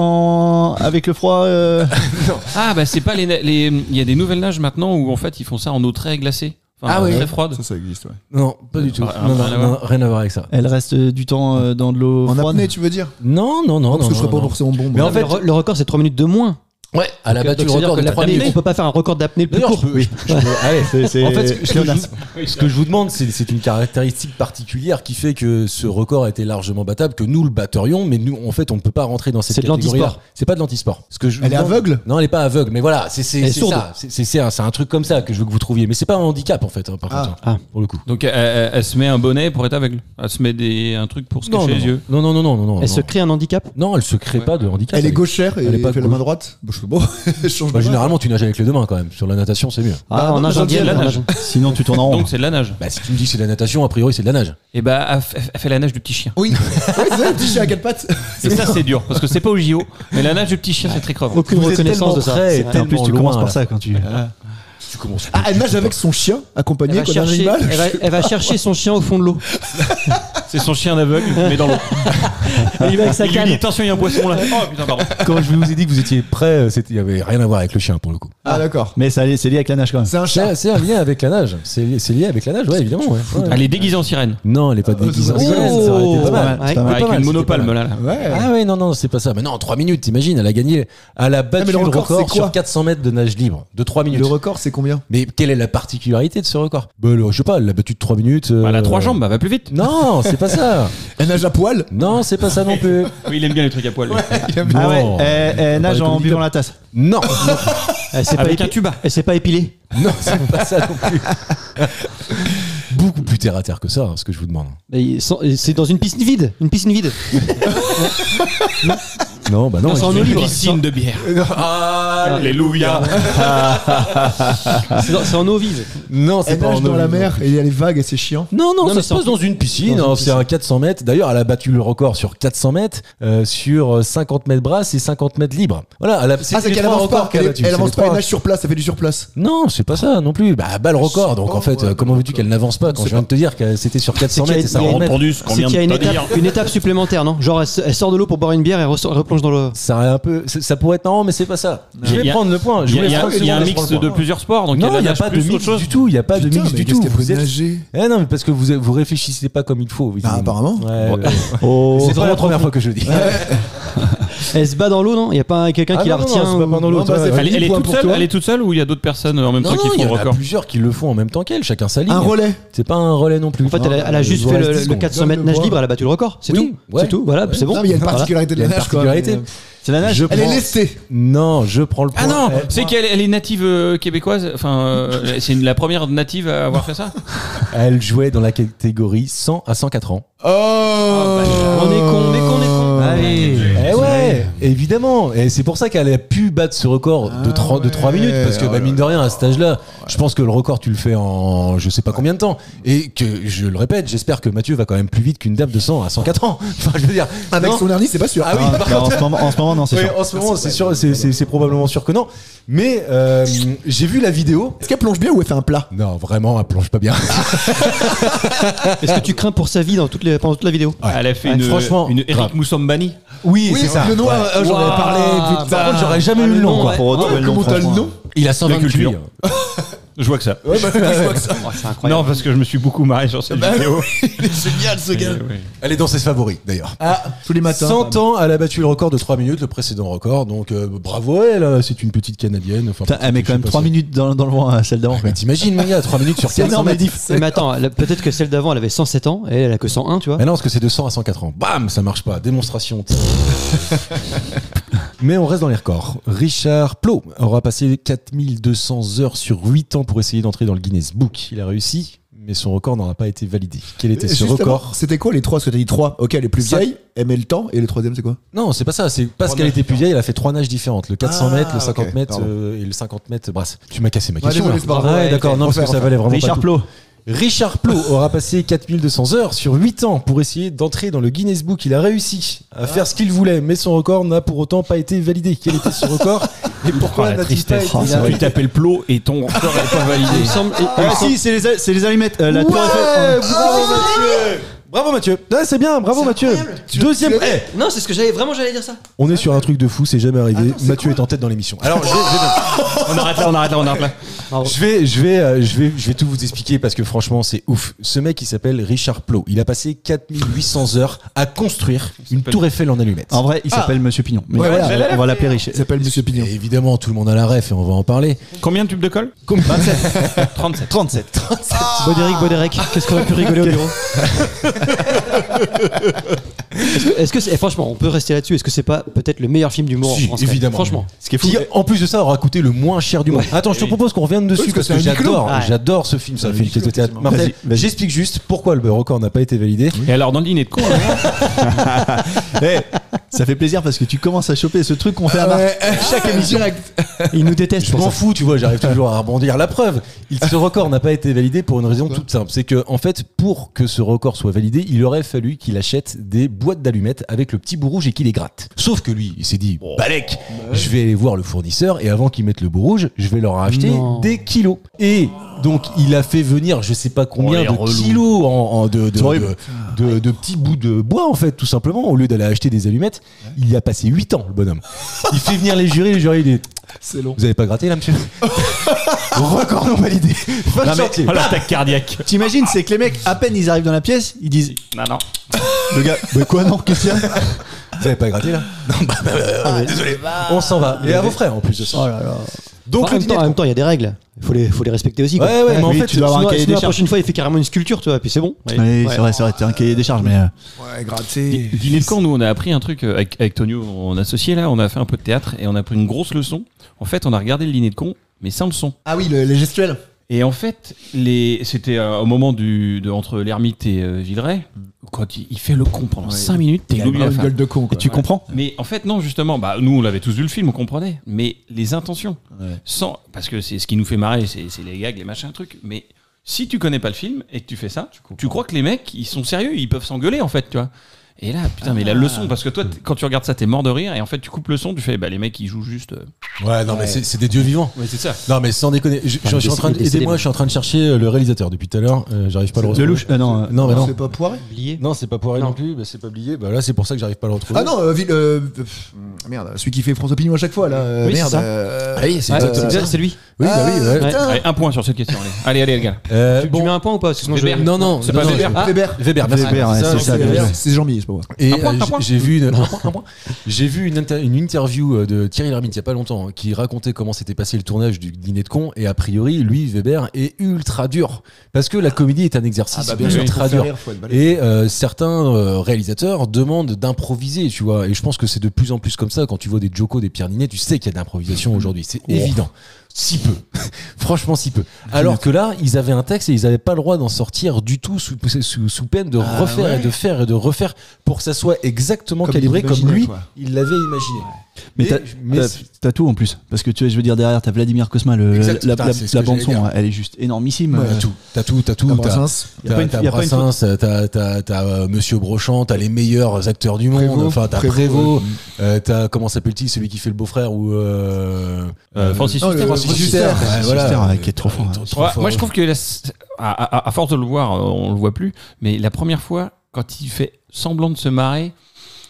avec le froid. Ah bah c'est pas il y a des nouvelles nages maintenant où en fait ils font ça en eau très glacée. Enfin, Ah oui. très froide. Ça existe, ouais. Non, pas du tout. Ah, Non, rien à voir. rien à voir avec ça. Elle reste du temps dans de l'eau En froide. apnée, tu veux dire? Non. Parce que je serais pas pour mon bon. Mais en Non, fait, le record c'est 3 minutes de moins. ouais, elle a Donc, battu le c'est-à-dire record que de 3 minutes. on peut pas faire un record d'apnée le plus D'ailleurs, court. C'est En fait, ce que Léonas. ce que je vous demande, c'est une caractéristique particulière qui fait que ce record a été largement battable, que nous le batterions, mais nous, en fait, on ne peut pas rentrer dans cette C'est de catégorie. l'antisport. C'est pas de l'antisport. Ce que je vous Elle est demande- aveugle? Non, elle est pas aveugle, mais voilà, c'est Elle est sourde. ça. C'est un truc comme ça que je veux que vous trouviez. Mais c'est pas un handicap, en fait, hein, par Ah. contre, Ah. pour le coup. Donc elle se met un bonnet pour être aveugle. Elle se met un truc pour se cacher les yeux. Non. Elle se crée un handicap. Non, elle se crée Ouais. pas de handicap. Elle est gauchère et Elle est elle pas fait la gauche. main droite. Bon, je fais bon, je change Bah, de main. généralement, tu nages avec les deux mains quand même. Sur la natation, c'est mieux. Ah, non, en nage j'en indienne. dis la en nage. nage. Sinon tu tournes en rond. Donc c'est de la nage. Bah, si tu me dis que c'est de la natation, a priori, c'est de la nage. Et bah elle fait la nage du petit chien. Oui, c'est ça, le petit chien à quatre pattes. Et ça c'est dur parce que c'est pas au JO. Mais la nage du petit chien c'est très crevant. Aucune Vous êtes reconnaissance de tellement ça. près C'est et vrai. Et en plus tellement tu loin, commences là. par ça quand tu. Tu commences. Ah, elle nage avec son chien, accompagné Elle va, quoi, d'un chercher, animal. elle va chercher son chien au fond de l'eau. C'est son chien aveugle, mais dans l'eau. Il va avec sa Il lui canne. dit attention, il y a un poisson là. Oh putain, pardon. Quand je vous ai dit que vous étiez prêts, il y avait rien à voir avec le chien pour le coup. Ah, d'accord. Mais c'est lié avec la nage quand même. C'est un chat. C'est un lien avec la nage. C'est lié avec la nage, ouais, évidemment. Ouais. Ouais. Elle est déguisée en sirène. Non, elle est pas déguisée en sirène, ça aurait été pas mal. Ouais. C'est pas mal. Avec mal, une c'était monopalme pas là. Ouais. Ah ouais, non, c'est pas ça. Mais non, 3 minutes, t'imagines, elle a gagné, elle a battu mais le le record, record c'est quoi sur 400 mètres de nage libre, de 3 minutes. Le record, c'est combien? Mais quelle est la particularité de ce record? Je sais pas, elle l'a battu de 3 minutes. Elle a 3 jambes, bah va plus vite. Non, c'est pas ça. Elle nage à poil. Non, c'est pas ça non plus. Oui, il aime bien les trucs à poil. lui. Ah ouais, Non. elle nage en buvant la tasse. Non, Elle s'est Avec pas un tuba. Elle s'est pas épilée. non, c'est pas ça non plus. Beaucoup plus terre à terre que ça, ce que je vous demande. C'est dans une piscine vide. Une piscine vide. Non, bah non. Non, c'est en eau libre. Piscine de bière. Alléluia. C'est en eau vive. Non, c'est Elle pas nage en dans eau la libre. mer et il y a les vagues et c'est chiant. Non, Non, ça mais se passe dans une piscine. Dans une Hein, c'est un 400 mètres. D'ailleurs, elle a battu le record sur 400 mètres, sur 50 mètres brasse et 50 mètres libre. Voilà, c'est Ah, c'est les qu'elle trois avance pas. records qu'elle a battus. Elle C'est avance les pas, elle trois. nage sur place, elle fait du surplace. Non, c'est pas ça non plus. Bah, le record. Donc en fait, ouais, comment veux-tu qu'elle n'avance pas quand je viens de te dire que c'était sur 400 C'est qu'il y a- mètres et 50 mètres? Entendu ce qu'on C'est vient qu'il y a de une te dire. une étape supplémentaire, non? Genre, elle sort de l'eau pour boire une bière et replonge dans l'eau. Ça aurait un peu, ça pourrait être marrant, mais c'est pas ça. Je Il vais y a- prendre le point. Je Il y a- vous laisse il y a 30 il y a un secondes, mix je prends le de point. plusieurs sports, donc Non, il n'y a nage pas de plus mix autre chose. du tout. Il n'y a pas de Putain, mix mais du qu'est-ce tout. qu'elle peut Vous êtes. nager? Eh non, mais parce que vous réfléchissez pas comme il faut. Ah, apparemment. Ouais, ouais. Oh. C'est pas la première fois que je le dis. Elle se bat dans l'eau, non? Il y a pas quelqu'un Ah qui la non, non, retient c'est pas ou- pendant l'eau. Non, bah, c'est Elle est Dix points toute pour seule. toi. Elle est toute seule ou il y a d'autres personnes en même temps Non, qui il y font le en a record? plusieurs qui le font en même temps qu'elle, chacun sa ligne. Un relais. C'est pas un relais non plus. En fait, elle a juste Il vous fait reste 10 le secondes. 400 mètres nage libre, elle a battu le record. C'est Oui, tout. ouais. C'est tout. Voilà, Ouais. c'est bon. Non, mais il y a une Voilà. particularité de Il y a la une nage, quoi. particularité. C'est la nage. Je Elle est prends- lestée. Non, je prends le point. Ah non, Elle- c'est qu'elle est native québécoise. Enfin, c'est la première native à avoir fait ça. Elle jouait dans la catégorie 100 à 104 ans. Oh. On est con, mais qu'on est con. Allez. Eh ouais, évidemment. Et c'est pour ça qu'elle a pu battre ce record de 3 minutes. Parce que, mine de rien, à cet âge-là, je pense que le record, tu le fais en je sais pas combien de temps. Et que, je le répète, j'espère que Mathieu va quand même plus vite qu'une dame de 100 à 104 ans. Enfin, je veux dire. Avec non. son hernie, c'est pas sûr. Ah oui, par Non, contre. en ce moment, non, c'est Oui, sûr. en ce moment, c'est sûr, c'est probablement sûr que non. Mais j'ai vu la vidéo. Est-ce qu'elle plonge bien ou elle fait un plat? Non, vraiment, elle plonge pas bien. Est-ce que tu crains pour sa vie pendant toute la vidéo? Elle a fait Ouais, une, franchement, une grave. Eric Moussambani. Oui, c'est ça. Le noir, j'en avais parlé. Par Putain. contre, j'aurais jamais eu le nom. quoi. Pour retrouver le nom, Comment t'as le franchement. nom? Il a 120 culture. culture. Je vois que ça. Ouais, bah, je vois que ça. C'est incroyable. Non, parce que je me suis beaucoup marré sur cette Bah, vidéo. Il est génial, ce gars. Elle est dans ses favoris, d'ailleurs. Ah, tous les matins. 100 ans, elle a battu le record de 3 minutes, le précédent record. Donc, bravo à elle. C'est une petite Canadienne. Enfin, Putain, elle met quand même 3 minutes dans le vent à celle d'avant. Mais t'imagines, mon gars, 3 minutes sur 400 énorme, mètres. Mais attends, peut-être que celle d'avant, elle avait 107 ans et elle a que 101, tu vois. Mais non, parce que c'est de 100 à 104 ans. Bam, ça marche pas. Démonstration. Mais on reste dans les records. Richard Plot aura passé 4200 heures sur 8 ans pour essayer d'entrer dans le Guinness Book. Il a réussi, mais son record n'aura pas été validé. Quel était ce Juste avant, record? C'était quoi les trois? Parce que t'as dit 3. Ok, elle est plus Ça- vieille, elle met le temps. Et le troisième, c'est quoi? Non, c'est pas ça. C'est parce qu'elle était plus vieille, elle a fait 3 nages différentes. Le 400 Ah, mètres, le 50 ok, mètres pardon. et le 50 mètres brasse. Tu m'as cassé ma Ouais, question. désolé, là. c'est pas grave. Ouais, d'accord. Non, parce que ça valait vraiment Richard pas tout. Plot. Richard Plot aura passé 4200 heures sur 8 ans pour essayer d'entrer dans le Guinness Book. Il a réussi à faire ce qu'il voulait, mais son record n'a pour autant pas été validé. Quel était ce record et pourquoi la n'a-t-il pas été tristesse. Tu validé? t'appelles Plot et ton record n'est pas validé. Il me semble. Ah si, c'est les allumettes. La tour Eiffel. Ouais, bravo Mathieu. Bravo Mathieu. Ouais, c'est bien, bravo Mathieu. Deuxième. Eh, Non, c'est ce que j'allais dire ça. on est sur un truc de fou, c'est jamais arrivé. Mathieu est en tête dans l'émission. Alors, On arrête là. je vais tout vous expliquer parce que franchement, c'est ouf. Ce mec, il s'appelle Richard Plot. Il a passé 4800 heures à construire une tour Eiffel en allumettes. En vrai, il s'appelle Monsieur Pignon. Mais Ouais, voilà. on va l'appeler Rich. Il s'appelle Monsieur Pignon. Et évidemment, tout le monde a la ref et on va en parler. Combien de tubes de colle? 37. 37. Boderick, qu'est-ce qu'on a pu rigoler au bureau? Est-ce que c'est, franchement, on peut rester là-dessus. Est-ce que c'est pas peut-être le meilleur film d'humour en Si, France quand même? évidemment. Franchement. Ce qui est fou. Qui, en plus de ça, aura coûté le moins cher du monde. Attends, je te propose qu'on revienne dessus Oui, parce parce que que c'est un huis clos. j'adore, Ouais. j'adore ce film. C'est un film qui était théâtre. Martel, Vas-y, vas-y. j'explique juste pourquoi le record n'a pas été validé. Et alors, dans le dîner de con, là, Eh, Ça fait plaisir parce que tu commences à choper ce truc qu'on fait à Marc. Chaque émission. Il nous déteste. Je m'en fous, tu vois, j'arrive toujours à rebondir. La preuve, ce record n'a pas été validé pour une raison toute simple. C'est que, en fait, pour que ce record soit validé, il aurait fallu qu'il achète des boîtes d'allumettes avec le petit bout rouge et qu'il les gratte. Sauf que lui, il s'est dit, balèque, je vais aller voir le fournisseur et avant qu'ils mettent le bout rouge, je vais leur acheter des kilos. Et donc, il a fait venir, je sais pas combien de kilos de petits bouts de bois, en fait, tout simplement, au lieu d'aller acheter des allumettes. Il y a passé 8 ans, le bonhomme. Il fait venir les jurys, il est... C'est long. Vous avez pas gratté là, monsieur? Record non validé. L'attaque cardiaque. T'imagines, c'est que les mecs, à peine ils arrivent dans la pièce, ils disent Non. le gars, mais quoi, non, qu'est-ce qu'il y a? Vous avez pas gratté là? Non, désolé. On s'en va. Et à vos frères en plus de ça. Oh là là. Donc en même temps, il y a des règles. Il faut les respecter aussi. Quoi. Ouais, mais en oui, fait, tu dois avoir un cahier des La charges. prochaine fois, il fait carrément une sculpture, tu vois, puis c'est bon. Oui, c'est vrai, t'es un cahier des charges, mais. Ouais, gratter. Dîner de camp, nous on a appris un truc avec Tonio, mon associé là, on a fait un peu de théâtre et on a pris une grosse leçon. En fait, on a regardé le dîner de con, mais sans le son. Ah oui, les gestuels. Et en fait, c'était au moment entre l'ermite et Villeray, quand il fait le con pendant 5 minutes, t'es Il a globé à une la fin. gueule de con, quoi. Tu comprends? Mais en fait, non, justement, nous on l'avait tous vu le film, on comprenait. Mais les intentions, parce que c'est ce qui nous fait marrer, c'est les gags, les machins, trucs. Mais si tu connais pas le film et que tu fais ça, tu crois que les mecs, ils sont sérieux, ils peuvent s'engueuler en fait, tu vois. Et là, putain, mais la leçon, parce que toi, quand tu regardes ça, t'es mort de rire, et en fait, tu coupes le son, tu fais, les mecs, ils jouent juste. Ouais, non, mais c'est des dieux vivants. Ouais, c'est ça. Non, mais sans déconner. Je suis en train de, aidez-moi, je suis en train de chercher le réalisateur depuis tout à l'heure. J'arrive pas à le retrouver. Lelouch, non. Non, mais non. C'est pas Poiré. Oublié. Non, c'est pas Poiré non plus, c'est pas Blier. Bah là, c'est pour ça que j'arrive pas à le retrouver. Ah non, merde, celui qui fait François Pignon à chaque fois là. Oui, merde. c'est ça. Ah oui, c'est Ouais, exactement ça. c'est lui. Oui, bah oui, ouais. putain. Allez, un point sur cette question. Allez, les gars. Tu mets un point ou pas? Parce que sinon, Weber. Non, C'est pas Weber. Weber. Weber, merci. Weber, ouais, c'est ça, bien joué. C'est Jean-Mi, c'est pas moi. Et Un point. j'ai vu j'ai vu une interview de Thierry Lhermitte il y a pas longtemps qui racontait comment s'était passé le tournage du Dîner de con et a priori lui Weber est ultra dur parce que la comédie est un exercice ultra dur et certains réalisateurs demandent d'improviser, tu vois, et je pense que c'est de plus en plus comme ça. Quand tu vois des Joko, des Pierre Ninet, tu sais qu'il y a de l'improvisation aujourd'hui, c'est évident. Si peu, franchement si peu. Alors que là, ils avaient un texte et ils n'avaient pas le droit d'en sortir du tout sous peine de refaire et de faire et de refaire pour que ça soit exactement Comme calibré il comme imaginait, lui, quoi. il l'avait imaginé. Mais t'as tout en plus. Parce que tu vois, je veux dire, derrière, t'as Vladimir Cosma, Exact, la putain, c'est ce la que bande j'allais son, dire. elle est juste énormissime. T'as tout. T'as Brassens. T'as Brassens, t'as Monsieur Brochant, t'as les meilleurs acteurs du monde. Prévost. Enfin, t'as Prévost, t'as comment s'appelle-t-il, celui qui fait le beau-frère ou Francis Non, Huster. Francis Huster. Huster. Ouais, voilà. Huster, qui est trop fort. Trop fort. Moi, je trouve que à force de le voir, on le voit plus. Mais la première fois, quand il fait semblant de se marrer,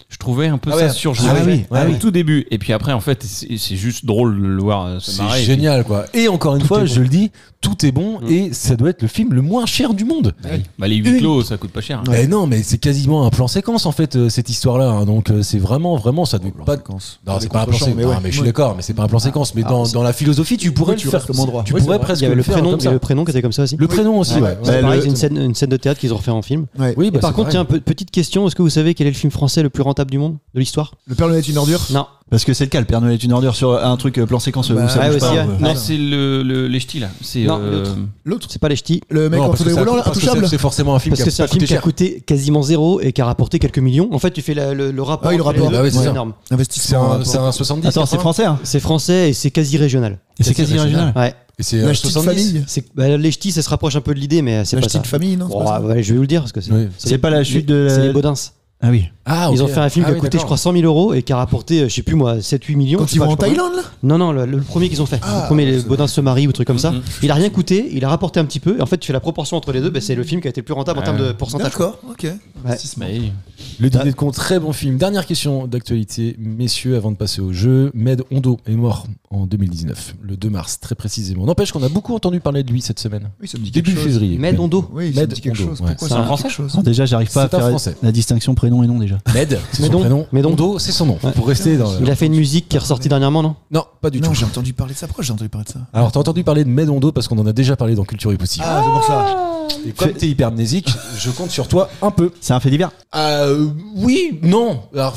je trouvais un peu Ah ça ouais. surjoué. Ah oui, Au ouais, oui. tout début. Et puis après, en fait, c'est juste drôle de le voir se C'est marrer. génial, quoi. Et encore une fois, est bon. je le dis, tout est bon et ça doit être le film le moins cher du monde. Les huis clos, ça coûte pas cher. Mais non, mais c'est quasiment un plan séquence en fait cette histoire-là. Hein. Donc c'est vraiment ça ne pas. Non, c'est pas un plan séquence. mais ouais. Mais je suis d'accord, mais c'est pas un plan séquence. Mais dans la philosophie, tu pourrais le faire. restes au bon droit. Tu Oui, pourrais c'est vrai. presque Il y avait le faire prénom, comme il y avait ça. le prénom qui était comme ça aussi. Le prénom aussi, ouais. C'est pareil, c'est une scène de théâtre qu'ils ont refait en film. Ouais. Oui, Et bah, par c'est contre, pareil. tiens, petite question, est-ce que vous savez quel est le film français le plus rentable du monde de l'histoire? Le Père Noël est une ordure. Non. Parce que c'est le cas, le Père Noël est une ordure sur un truc plan séquence où ça ouais, bouge aussi, pas. ouais. Non, c'est les ch'tis là. C'est Non, l'autre. L'autre. C'est pas les ch'tis. Le mec Non, en parce que fauteuil ça roulant, coûte- parce que intouchable. c'est forcément un film Parce que c'est un film coûté qui a cher. coûté quasiment zéro et qui a rapporté quelques millions. En fait, tu fais le rapport. Ah oui, le entre les rapport. deux, Bah ouais, c'est c'est ça. énorme. Investissement. C'est un 70. Attends, c'est 80. français, hein. C'est français et c'est quasi régional. Et c'est quasi original. Ouais. Et c'est La ch'ti de 70. famille. Les ch'tis, ça se rapproche un peu de l'idée, mais c'est La pas ch'ti ça. de famille, non? Oh, ouais, je vais vous le dire parce que Oui. C'est pas la chute de C'est la. les Baudins. Ah oui. Ah, Ils ont ok. fait un film qui Ah a oui, coûté, je d'accord. crois, 100 000 euros et qui a rapporté, je sais plus moi, 7-8 millions. Quand je sais ils pas, vont en je crois. Thaïlande, là? Non, le premier qu'ils ont fait. Le premier, les Baudins se marient ou truc comme ça. Il a rien coûté, il a rapporté un petit peu. Et en fait, tu fais la proportion entre les deux, c'est le film qui a été le plus rentable en termes de pourcentage. D'accord, ok. Le Dîner de con, très bon film. Dernière question d'actualité, messieurs, avant de passer au jeu. Med Hondo est mort en 2019, le 2 mars, très précisément. N'empêche qu'on a beaucoup entendu parler de lui cette semaine. Oui, ça me dit quelque Début chose. février. Med Hondo. Oui, ça me Med dit quelque Hondo, chose. ouais. Pourquoi C'est ça un me dit Français quelque chose? Alors déjà, j'arrive pas à C'est un faire Français. la distinction prénom et nom déjà. Med, c'est son Medon. prénom. Medon. Hondo, c'est son nom. Ouais. Pour rester dans. Il a fait une musique qui est ressortie dernièrement, non? Non, pas du Non, tout. j'ai entendu parler de ça. Pourquoi j'ai entendu parler de ça? Alors, t'as entendu parler de Med Hondo parce qu'on en a déjà parlé dans Culture Impossible. Ah, c'est pour ça. Et comme t'es hypermnésique, je compte sur toi un peu. C'est un fait divers. Oui, non. Alors,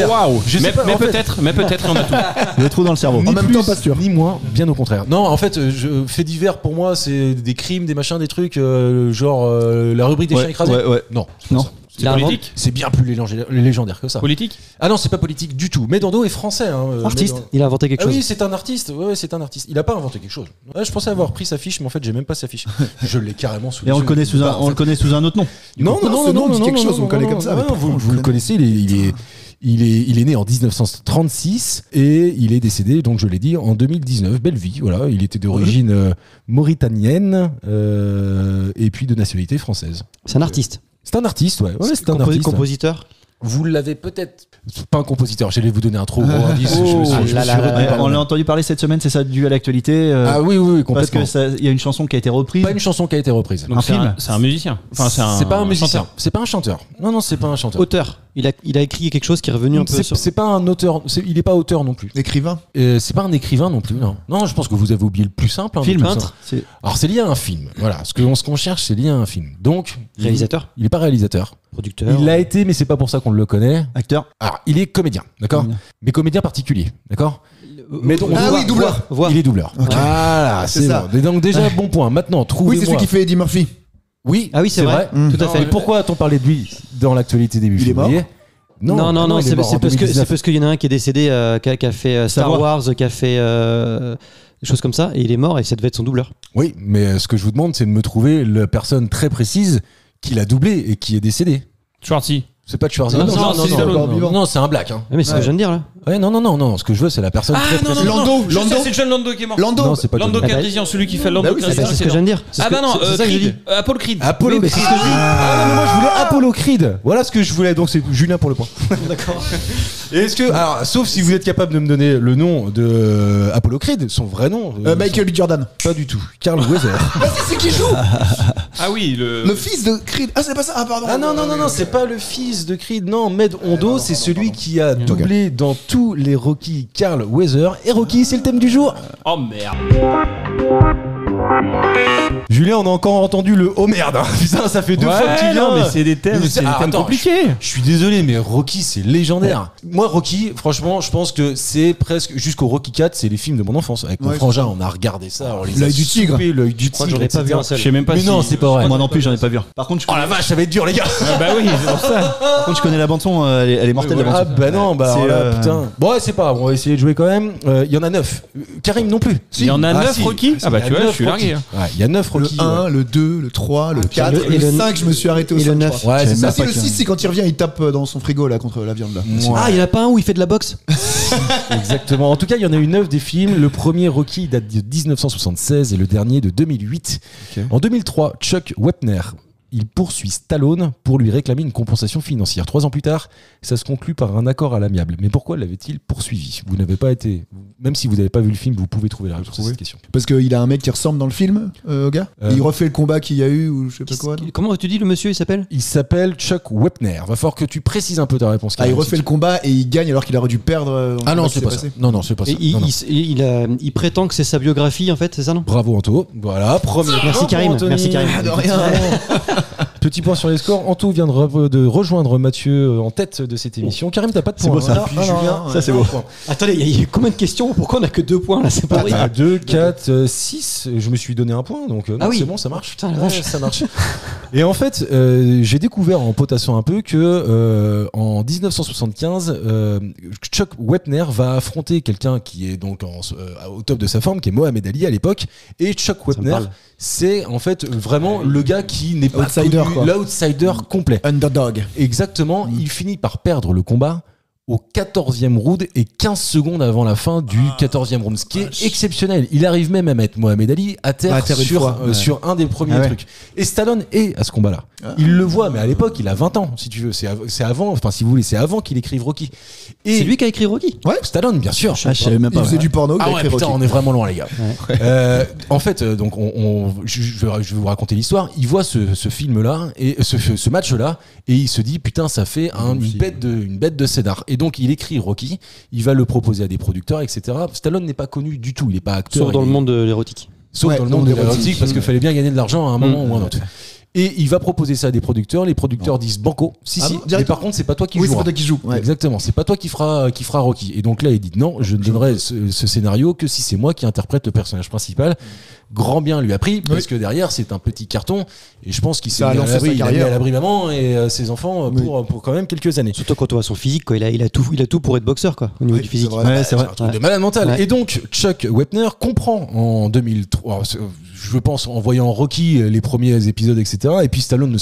Waouh. Je sais pas, Mais en fait- peut-être, on a tout. Le trou dans le cerveau. Ni En même plus, temps, pas sûr. Ni moins, bien au contraire. Non, en fait, fait divers pour moi, c'est des crimes, des machins, des trucs, genre la rubrique des chiens écrasés. Ouais. Non, Non. C'est politique. C'est bien plus légendaire que ça. Politique. Ah non, c'est pas politique du tout. Medando est français. Artiste. Medando. Il a inventé quelque chose. Oui, c'est un artiste. Ouais, c'est un artiste. Il a pas inventé quelque chose. Ouais, je pensais avoir pris sa fiche, mais en fait, j'ai même pas sa fiche. Je l'ai carrément sous. Et on le connaît sous un autre nom. Non, ce nom dit quelque chose, on le connaît comme ça. Vous le connaissez. Il est né en 1936 et il est décédé, donc je l'ai dit, en 2019. Belle vie, voilà. Il était d'origine mauritanienne et puis de nationalité française. C'est un artiste. C'est un artiste, ouais. C'est un artiste. Compositeur. Vous l'avez peut-être. C'est pas un compositeur, j'allais vous donner un trop gros indice. On l'a entendu parler cette semaine, c'est ça dû à l'actualité Ah oui, complètement. Parce qu'il y a une chanson qui a été reprise. Pas une chanson qui a été reprise. Donc c'est un musicien. Enfin, c'est pas un musicien. C'est pas un chanteur. Non, c'est pas un chanteur. Auteur. Il a écrit quelque chose qui est revenu un peu sur... C'est pas un auteur. Il est pas auteur non plus. Écrivain. C'est pas un écrivain non plus. Non, je pense que vous avez oublié le plus simple. Film. Peintre. Alors c'est lié à un film. Voilà. Ce qu'on cherche, c'est lié à un film. Donc. Réalisateur. Il est pas réalisateur. Producteur. Il l'a été, mais c'est pas pour ça qu'on le connaît. Acteur. Alors, il est comédien, d'accord. Mais comédien particulier, d'accord. Mais doubleur. Il est doubleur. Okay. Voilà, c'est ça. bon. Et donc déjà bon point. Maintenant, trouvez-moi. Oui, c'est celui qui fait Eddie Murphy. Oui. Ah oui, c'est vrai. Tout à fait. Et pourquoi a-t-on parlé de lui dans l'actualité début février? Non, c'est parce qu'il y en a un qui est décédé, qui a fait Star Wars, qui a fait des choses comme ça, et il est mort et ça devait être son doubleur. Oui, mais ce que je vous demande, c'est de me trouver la personne très précise qui l'a doublé et qui est décédée. Schwarzy. C'est pas de Schwarzy. Non, c'est un black. Hein. Mais c'est ce que je viens de dire là. Ouais, non. Ce que je veux, c'est la personne très précise. Lando. C'est John Lando qui est mort. Non, c'est pas Lando Calrissian, celui qui fait Lando Calrissian. C'est ce que je viens de dire. Ah bah non, Apollo Creed. Apollo Creed. C'est ce que je dis. Mais moi je voulais Apollo Creed. Voilà ce que je voulais. Donc c'est Julien pour le point. D'accord. Est-ce que, alors, sauf si vous êtes capable de me donner le nom de Apollo Creed, son vrai nom. Michael B. Jordan. Pas du tout. Carl Weathers. C'est qui joue. Ah oui, le fils de Creed. Ah, c'est pas ça. Ah, pardon. Ah non, c'est pas le fils de Creed. Non, Med Hondo, c'est celui qui a doublé dans tous les Rocky, Carl Weathers. Et Rocky, c'est le thème du jour. Oh merde. Julien, on a encore entendu le oh merde. Putain, ça fait deux fois que tu viens. Mais c'est des thèmes, compliqués. Je suis désolé, mais Rocky, c'est légendaire. Moi, Rocky, franchement, je pense que c'est presque jusqu'au Rocky 4, c'est les films de mon enfance. Avec mon frangin, on a regardé ça. L'œil du tigre. L'œil du tigre. J'en ai pas vu un seul. Je sais même pas. Mais non, c'est pas vrai. Moi non plus, j'en ai pas vu. Par contre, oh la vache, ça va être dur, les gars. Bah oui, c'est pour ça. Par contre, je connais la bande son, elle est mortelle la bande son. Ah bah non, bah putain. Bon, ouais, c'est pas grave, on va essayer de jouer quand même. Il y en a 9. Karim non plus. Il y en a 9 Rocky. Ah bah tu vois, je suis largué. Il y a 9 Rocky. Le 1, le 2, le 3, le 4, le 5, je me suis arrêté au 5. Et le 9. Ouais, c'est ça. Le 6, c'est quand il revient, il tape dans son frigo là contre la viande là. Ah, il y en a pas un où il fait de la boxe. Exactement. En tout cas, il y en a eu 9 des films. Le premier Rocky date de 1976 et le dernier de 2008. Okay. En 2003, Chuck Wepner, il poursuit Stallone pour lui réclamer une compensation financière. 3 ans plus tard, ça se conclut par un accord à l'amiable. Mais pourquoi l'avait-il poursuivi? Vous n'avez pas été... Même si vous n'avez pas vu le film, vous pouvez trouver la réponse à cette question. Parce qu'il a un mec qui ressemble dans le film, au gars. Il refait le combat qu'il y a eu ou je sais pas quoi. Non. Comment tu dis le monsieur, il s'appelle? Il s'appelle Chuck Wepner. Va falloir que tu précises un peu ta réponse. Il refait le combat et il gagne alors qu'il aurait dû perdre. Ah non, c'est pas ça. Non, c'est pas ça. Il prétend que c'est sa biographie en fait, c'est ça non? Bravo Anto. Voilà, premier. Merci Karim. Merci Karim. De rien. Petit point sur les scores. Anto vient de rejoindre Mathieu en tête de cette émission. Karim, t'as pas de point. C'est beau ça. Julien, ça c'est beau. Attendez, il y a combien de questions? Pourquoi on a que 2 points là? C'est pas vrai. 2, 4, 6. Je me suis donné un point, donc c'est bon, ça marche. Putain, la vache. Ça marche. Et en fait, j'ai découvert en potassant un peu que en 1975, Chuck Wepner va affronter quelqu'un qui est donc au top de sa forme, qui est Mohamed Ali à l'époque. Et Chuck Wepner, c'est en fait vraiment le gars qui n'est pas l'outsider complet. Underdog. Exactement. Il finit par perdre le combat au 14e round et 15 secondes avant la fin du 14e round, ce qui est exceptionnel. Il arrive même à mettre Mohamed Ali à terre sur un des premiers trucs. Et Stallone est à ce combat-là. Il le voit, mais à l'époque, il a 20 ans, si tu veux. C'est avant, enfin, si vous voulez, c'est avant qu'il écrive Rocky. Et c'est lui qui a écrit Rocky? Ouais, Stallone, bien sûr. Je savais même pas. Il faisait du porno. Ah ouais, putain, on est vraiment loin, les gars. En fait, donc, je vais vous raconter l'histoire. Il voit ce film-là, et ce match-là, et il se dit, putain, ça fait une bête de Cédar. Et donc, il écrit Rocky, il va le proposer à des producteurs, etc. Stallone n'est pas connu du tout, il n'est pas acteur. Sauf dans le monde de l'érotique. Sauf dans le monde de l'érotique, parce qu'il fallait bien gagner de l'argent à un moment ou à un autre. Et il va proposer ça à des producteurs. Les producteurs disent banco. Si, Ah si. bon, Mais directement. par contre, c'est pas toi qui Oui, joues. c'est pas toi qui joue. Ouais. Exactement. C'est pas toi qui fera Rocky. Et donc là, il dit non, je ne donnerai ce scénario que si c'est moi qui interprète le personnage principal. Grand bien lui a pris parce que derrière, c'est un petit carton. Et je pense qu'il s'est Ça a mis à lancé sa l'abri. Il a mis carrière. à l'abri maman et ses enfants pour quand même quelques années. Surtout quand on voit son physique, quoi. Il a tout pour être boxeur, quoi, au niveau du physique. Ouais, c'est vrai. Un truc de malade mental. Ouais. Et donc, Chuck Wepner comprend en 2003, je pense, en voyant Rocky, les premiers épisodes, etc., et puis Stallone ne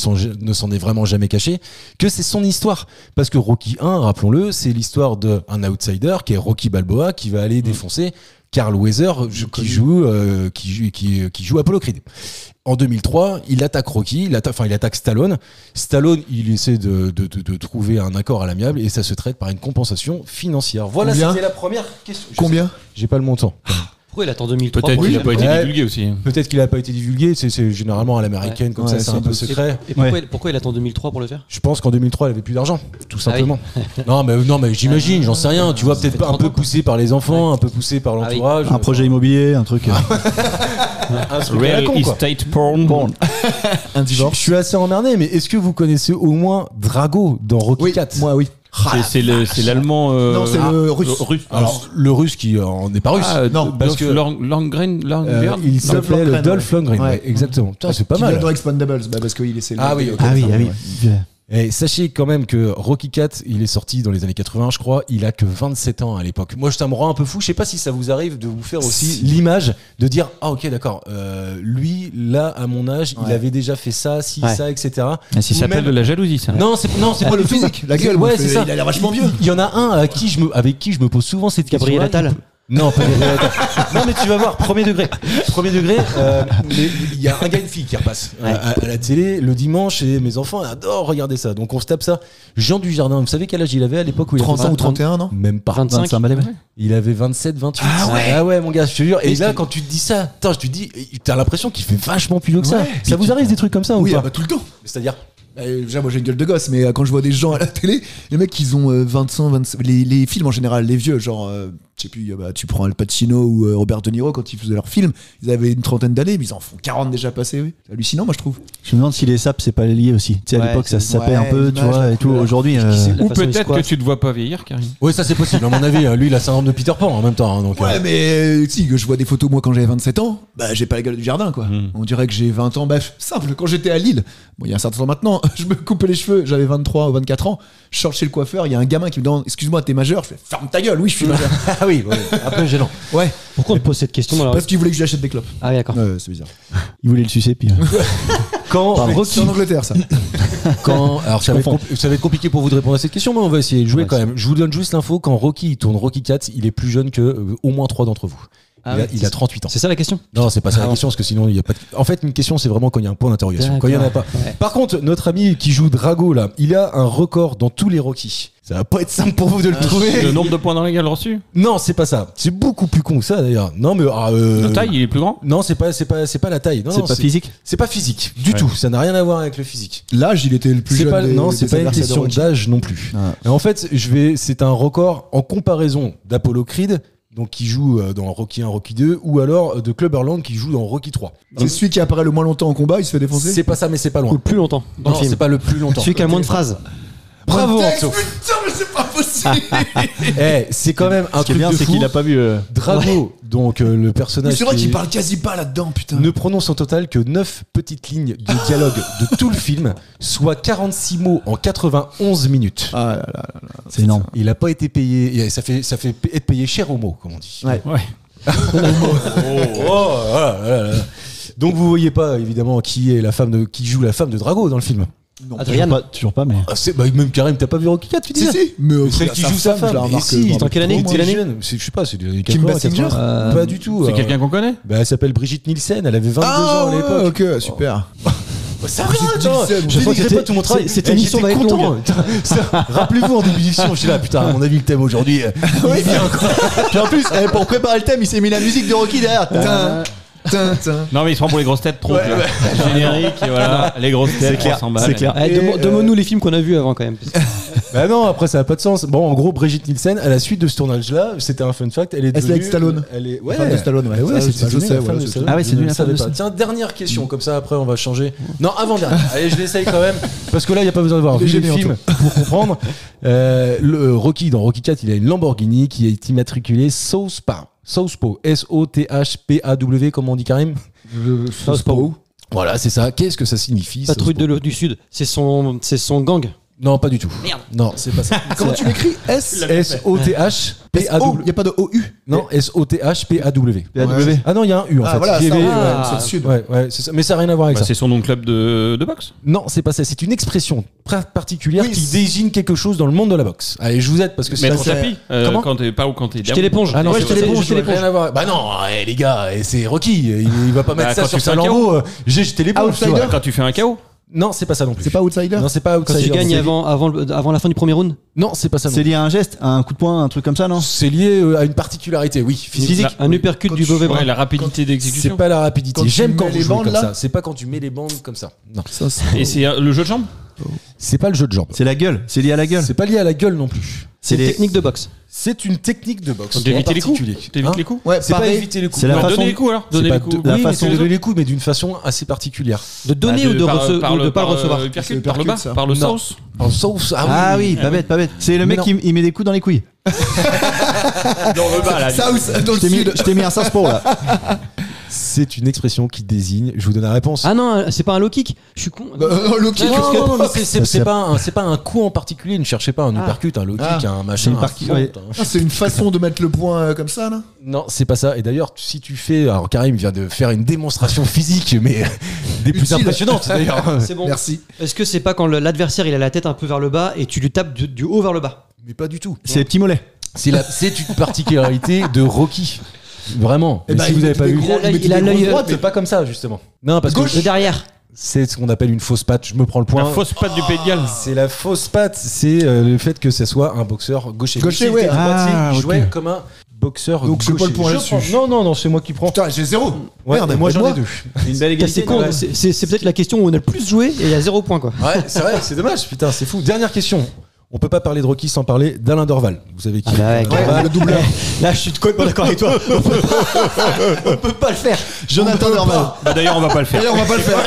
s'en est vraiment jamais caché, que c'est son histoire. Parce que Rocky 1, rappelons-le, c'est l'histoire d'un outsider qui est Rocky Balboa qui va aller défoncer Carl Weathers qui joue Apollo Creed. En 2003, il attaque Rocky, il attaque Stallone. Stallone, il essaie de trouver un accord à l'amiable et ça se traite par une compensation financière. Voilà, Combien c'était la première question. Combien J'ai pas le montant. Pourquoi il attend 2003 Peut-être pour qu'il le n'a pas faire été Ouais. divulgué aussi. Peut-être qu'il a pas été divulgué, c'est généralement à l'américaine comme Ouais, ça, c'est c'est un peu possible. secret. Et pourquoi il attend 2003 pour le faire? Je pense qu'en 2003, il avait plus d'argent, tout simplement. Ah Non, mais j'imagine, j'en sais rien. Tu vois, Ça peut-être fait pas un 30 peu ans, quoi. poussé par les enfants, un peu poussé par l'entourage. Un projet immobilier, un truc. Un truc à la Real con, quoi. estate porn. Un Je divorce. suis assez emmerdé, mais est-ce que vous connaissez au moins Drago dans Rocky Oui, 4? moi oui. C'est l'allemand. Non, c'est le russe. Alors, le russe qui n'est pas russe. non, parce que Langren. il s'appelait Lundgren, Dolph Lundgren. ouais. Ouais, exactement. Putain, c'est pas Qui mal. vient de Expendables, parce qu'il est Ah oui, ok. Ah oui, ah oui. Et sachez quand même que Rocky 4, il est sorti dans les années 80, je crois. Il a que 27 ans à l'époque. Moi, ça me rend un peu fou. Je sais pas si ça vous arrive de vous faire aussi l'image de dire ah ok d'accord. Lui là à mon âge, il Ouais. avait déjà fait ça, Ouais. ça, etc. Ça Ou s'appelle même- de la jalousie, ça. Non, c'est pas le du tout. physique, la gueule, Ouais, moi, c'est ça. il a l'air vachement vieux. Il y en a un avec qui je me pose souvent cette question. Gabriel Attal. Non, pas Gabriel Attal. Non, mais tu vas voir, premier degré. Mais il y a un gars et une fille qui repasse à la télé le dimanche et mes enfants adorent regarder ça. Donc on se tape ça. Jean Dujardin, vous savez quel âge il avait à l'époque où il a 30 fait ça ans ou 31, non? Même pas. 25. Il avait 27, 28. Ah ouais, mon gars, je te jure. Et là, quand tu te dis ça, attends, je te dis, t'as l'impression qu'il fait vachement plus vieux que ça. Ouais. Ça vous arrive des trucs comme ça ou Oui, pas tout le temps. C'est-à-dire Déjà, moi j'ai une gueule de gosse, mais quand je vois des gens à la télé, les mecs ils ont 25, 25. Les films en général, les vieux, genre, je sais plus, tu prends Al Pacino ou Robert De Niro quand ils faisaient leurs films, ils avaient une trentaine d'années, mais ils en font 40 déjà passés, oui. C'est hallucinant, moi je trouve. Je me demande si les sapes, c'est pas lié aussi. Tu sais, à Ouais, l'époque, ça c'est- se sapait un ouais, peu, tu l'image, vois, la et tout. couleur. Aujourd'hui, La Ou façon dont il peut-être squatte. que tu te vois pas vieillir, Karim. Oui, ça c'est possible. À mon avis, lui, il a le syndrome de Peter Pan en même temps. Hein, donc, Ouais, mais si, que je vois des photos moi quand j'avais 27 ans, bah j'ai pas la gueule du jardin quoi. On dirait que j'ai 20 ans. Bref, simple, quand j'étais à Lille, bon, il y a un certain temps maintenant, je me coupais les cheveux, j'avais 23 ou 24 ans, je sors chez le coiffeur, il y a un gamin qui me demande excuse-moi, t'es majeur? Je fais ferme ta gueule, oui, je suis majeur. Ah oui, un peu gênant. Ouais, Pourquoi on te pose cette question dans la parce qu'il voulait que je lui achète des clopes. Ah oui, d'accord. Ouais, c'est bizarre. il voulait le sucer, puis. Quand C'est Rocky, en Angleterre ça. alors ça va être compliqué pour vous de répondre à cette question, mais on va essayer de jouer quand même. Je vous donne juste l'info, quand Rocky tourne Rocky 4, il est plus jeune que au moins 3 d'entre vous. Il a 38 ans. C'est ça la question? Non, c'est pas ça la question, parce que sinon il y a pas. En fait, une question, c'est vraiment quand il y a un point d'interrogation. Quand il y en a pas. Ouais. Par contre, notre ami qui joue Drago là, il a un record dans tous les Rocky. Ça va pas être simple pour vous de le trouver. Le nombre de points dans les gueules reçus. Non, c'est pas ça. C'est beaucoup plus con que ça d'ailleurs. Non, mais La taille, il est plus grand. Non, c'est pas la taille. Non, C'est non, pas physique. C'est pas physique du tout. Ça n'a rien à voir avec le physique. L'âge, il était le plus C'est jeune. pas, des- non, des c'est pas une adversaires de question Rocky. d'âge non plus. Ah. Et en fait, c'est un record en comparaison d'Apollo Creed, donc qui joue dans Rocky 1, Rocky 2, ou alors de Clubber Lang qui joue dans Rocky 3. C'est celui qui apparaît le moins longtemps en combat, il se fait défoncer. C'est pas ça, mais c'est pas Ou loin. le plus longtemps dans Non, le film. c'est pas le plus longtemps. Celui qui a moins de phrases. Bravo, Texte, Anto. putain, mais c'est pas possible. Eh, c'est quand même un Ce qui est truc bien, de c'est fou. qu'il a pas vu. Drago, donc le Mais personnage c'est vrai qui qu'il parle quasi pas là-dedans, putain. ne prononce en total que 9 petites lignes de dialogue de tout le film, soit 46 mots en 91 minutes. Ah là là. C'est énorme. Il a pas été payé, et ça fait être payé cher aux mots, comme on dit. Ouais. Ouais. Oh, là, là. Donc vous voyez pas évidemment qui joue la femme de Drago dans le film. Adrienne. Toujours pas, mais. Ah, même Karim, t'as pas vu Rocky 4, tu dis Si, ça si, mais Celle qui joue sa femme. je la Mais remarque. si, dans quelle année trop Quelle année jeune. Je sais pas, c'est des années Kim 80, Basinger 80. Pas du tout. C'est quelqu'un qu'on connaît. Bah, elle s'appelle Brigitte Nielsen, elle avait 22 ans Ah à l'époque. ouais, ok, super. Ça va, Brigitte attends, Nielsen, je on dénigrais dit pas tout mon travail. cette Eh, émission j'étais va être content. longue. Rappelez-vous en début d'émission, je suis là, putain, à mon avis, le thème aujourd'hui, il est bien, quoi. Puis en plus, pour préparer le thème, il s'est mis la musique de Rocky derrière. Tintin. Non, mais il se prend pour les grosses têtes trop. Générique, et voilà. Les grosses têtes, C'est clair, 300 balles. c'est clair. Demande-nous les films qu'on a vus avant quand même. Bah non, après ça a pas de sens. Bon, en gros, Brigitte Nielsen, à la suite de ce tournage-là, c'était un fun fact, elle est Elle se devenue... avec Stallone. Elle est... La femme de Stallone, ouais. Ouais, Ça, c'est je sais, la femme voilà, de c'est Stallone. Ah ouais, c'est Je devenu ne la femme savais de pas. Tiens, dernière question, comme ça après on va changer. Non, avant-dernière. Allez, je l'essaye quand même, parce que là, il n'y a pas besoin de voir Il est vu le gêné, film pour comprendre. Le Rocky, dans Rocky 4, il a une Lamborghini qui est immatriculée Southpaw. Southpaw, S-O-T-H-P-A-W, comme on dit Karim. Southpaw. Voilà, c'est ça. Qu'est-ce que ça signifie Patrouille Southpaw du Sud. C'est son gang. Non, pas du tout. Merde. Non, c'est pas ça. Comment tu l'écris? S. S-O-T-H-P-A-W. Il n'y a pas de OU. Non, S-O-T-H-P-A-W. PAW. Ah non, il y a un U en Ah fait. voilà, PV, ça, ouais. c'est le sud. Ouais, c'est ça. Mais ça n'a rien à voir avec Bah, ça. c'est son nom de club de boxe. Non, c'est pas ça. C'est une expression particulière Oui, qui c'est- désigne quelque chose dans le monde de la boxe. Allez, je vous aide parce que Mettre en c'est tapis. Comment Quand t'es pas ou quand t'es Jeter l'éponge. Ah non, Ouais, jeter jeter l'éponge, l'éponge. rien à voir. Bah non, les gars, c'est Rocky. Il va pas mettre Bah, ça quand sur tu fais sa un lambeau. J'ai jeté l'éponge. tu vois. Quand tu fais un KO. Non, c'est pas ça non plus. C'est pas Outsider? Non, c'est pas Quand outsider. tu gagnes C'est- avant la fin du premier round. Non, c'est pas ça non C'est plus. lié à un geste, à un coup de poing, un truc comme ça, non? C'est lié à une particularité, oui, physique. Un uppercut Quand du tu- mauvais bras. Ouais, la rapidité C'est d'exécution. pas la rapidité. Quand tu J'aime mets quand les vous jouez bandes, comme là ça. C'est pas quand tu mets les bandes comme ça. Non. Ça, c'est- Et c'est le jeu de jambes. C'est pas le jeu de jambes. C'est la gueule, c'est lié à la gueule. C'est pas lié à la gueule non plus. C'est une les- technique de boxe. C'est une technique de boxe. D'éviter les coups. particulier. T'évites Hein les coups. Ouais, C'est pas pareil. éviter les coups. C'est la Non, façon- donner les coups alors. C'est Donner pas les coups. la Oui, façon mais de c'est- donner les coups, mais d'une façon assez particulière. De donner ou de par pas le recevoir. uppercut, C'est le par le bas, uppercut, ça. par le Non. sauce. En sauce. Ah oui, pas bête, pas bête. C'est le Mais mec non. qui il met des coups dans les couilles. Dans le bas là. South, dans le sud. Je t'ai mis un Southpaw là. C'est une expression qui désigne. Je vous donne la réponse. Ah non, c'est pas un low kick. Je suis con. Low kick. Non, mais c'est pas un coup en particulier. Ne cherchez pas un uppercut, un low kick, un machin. une un partie- front, ouais. Ah, c'est une façon de mettre le point comme ça, là? Non, c'est pas ça. Et d'ailleurs, si tu fais. Alors, Karim vient de faire une démonstration physique, mais des plus Utile. impressionnantes d'ailleurs. C'est bon. Merci. Est-ce que c'est pas quand l'adversaire il a la tête un peu vers le bas et tu lui tapes du haut vers le bas? Mais pas du tout. C'est les petits mollets. C'est une particularité de Rocky. Vraiment. Eh Mais ben, si il vous n'avez met pas des vu. gros- met il a des l'œil grosses droit, droites. Mais pas comme ça, justement. Non, parce De que derrière. c'est ce qu'on appelle une fausse patte. Je me prends le point. La fausse patte du Pays de Galles. C'est la fausse patte, c'est le fait que ce soit un boxeur gaucher. Gaucher, S'il ouais. était droitier, Ah, il ok. jouait comme un boxeur Donc, j'ai gaucher. pas le point Je là-dessus. prends- Non, c'est moi qui prends. Putain, j'ai 0. Ouais, Merde, et moi j'en ai moi. 2. Une belle Putain, C'est con, ouais. c'est peut-être la question où on a le plus joué et il y a 0 point quoi. Ouais, c'est vrai, c'est dommage, putain, c'est fou. Dernière question. On peut pas parler de Rocky sans parler d'Alain Dorval. Vous savez qui Ah bah ouais, Alain Dorval. Le doubleur. Là, je suis complètement d'accord avec toi. On peut pas le faire. Jonathan Dorval. Bah, d'ailleurs, on va pas le faire. D'ailleurs, on va pas le faire.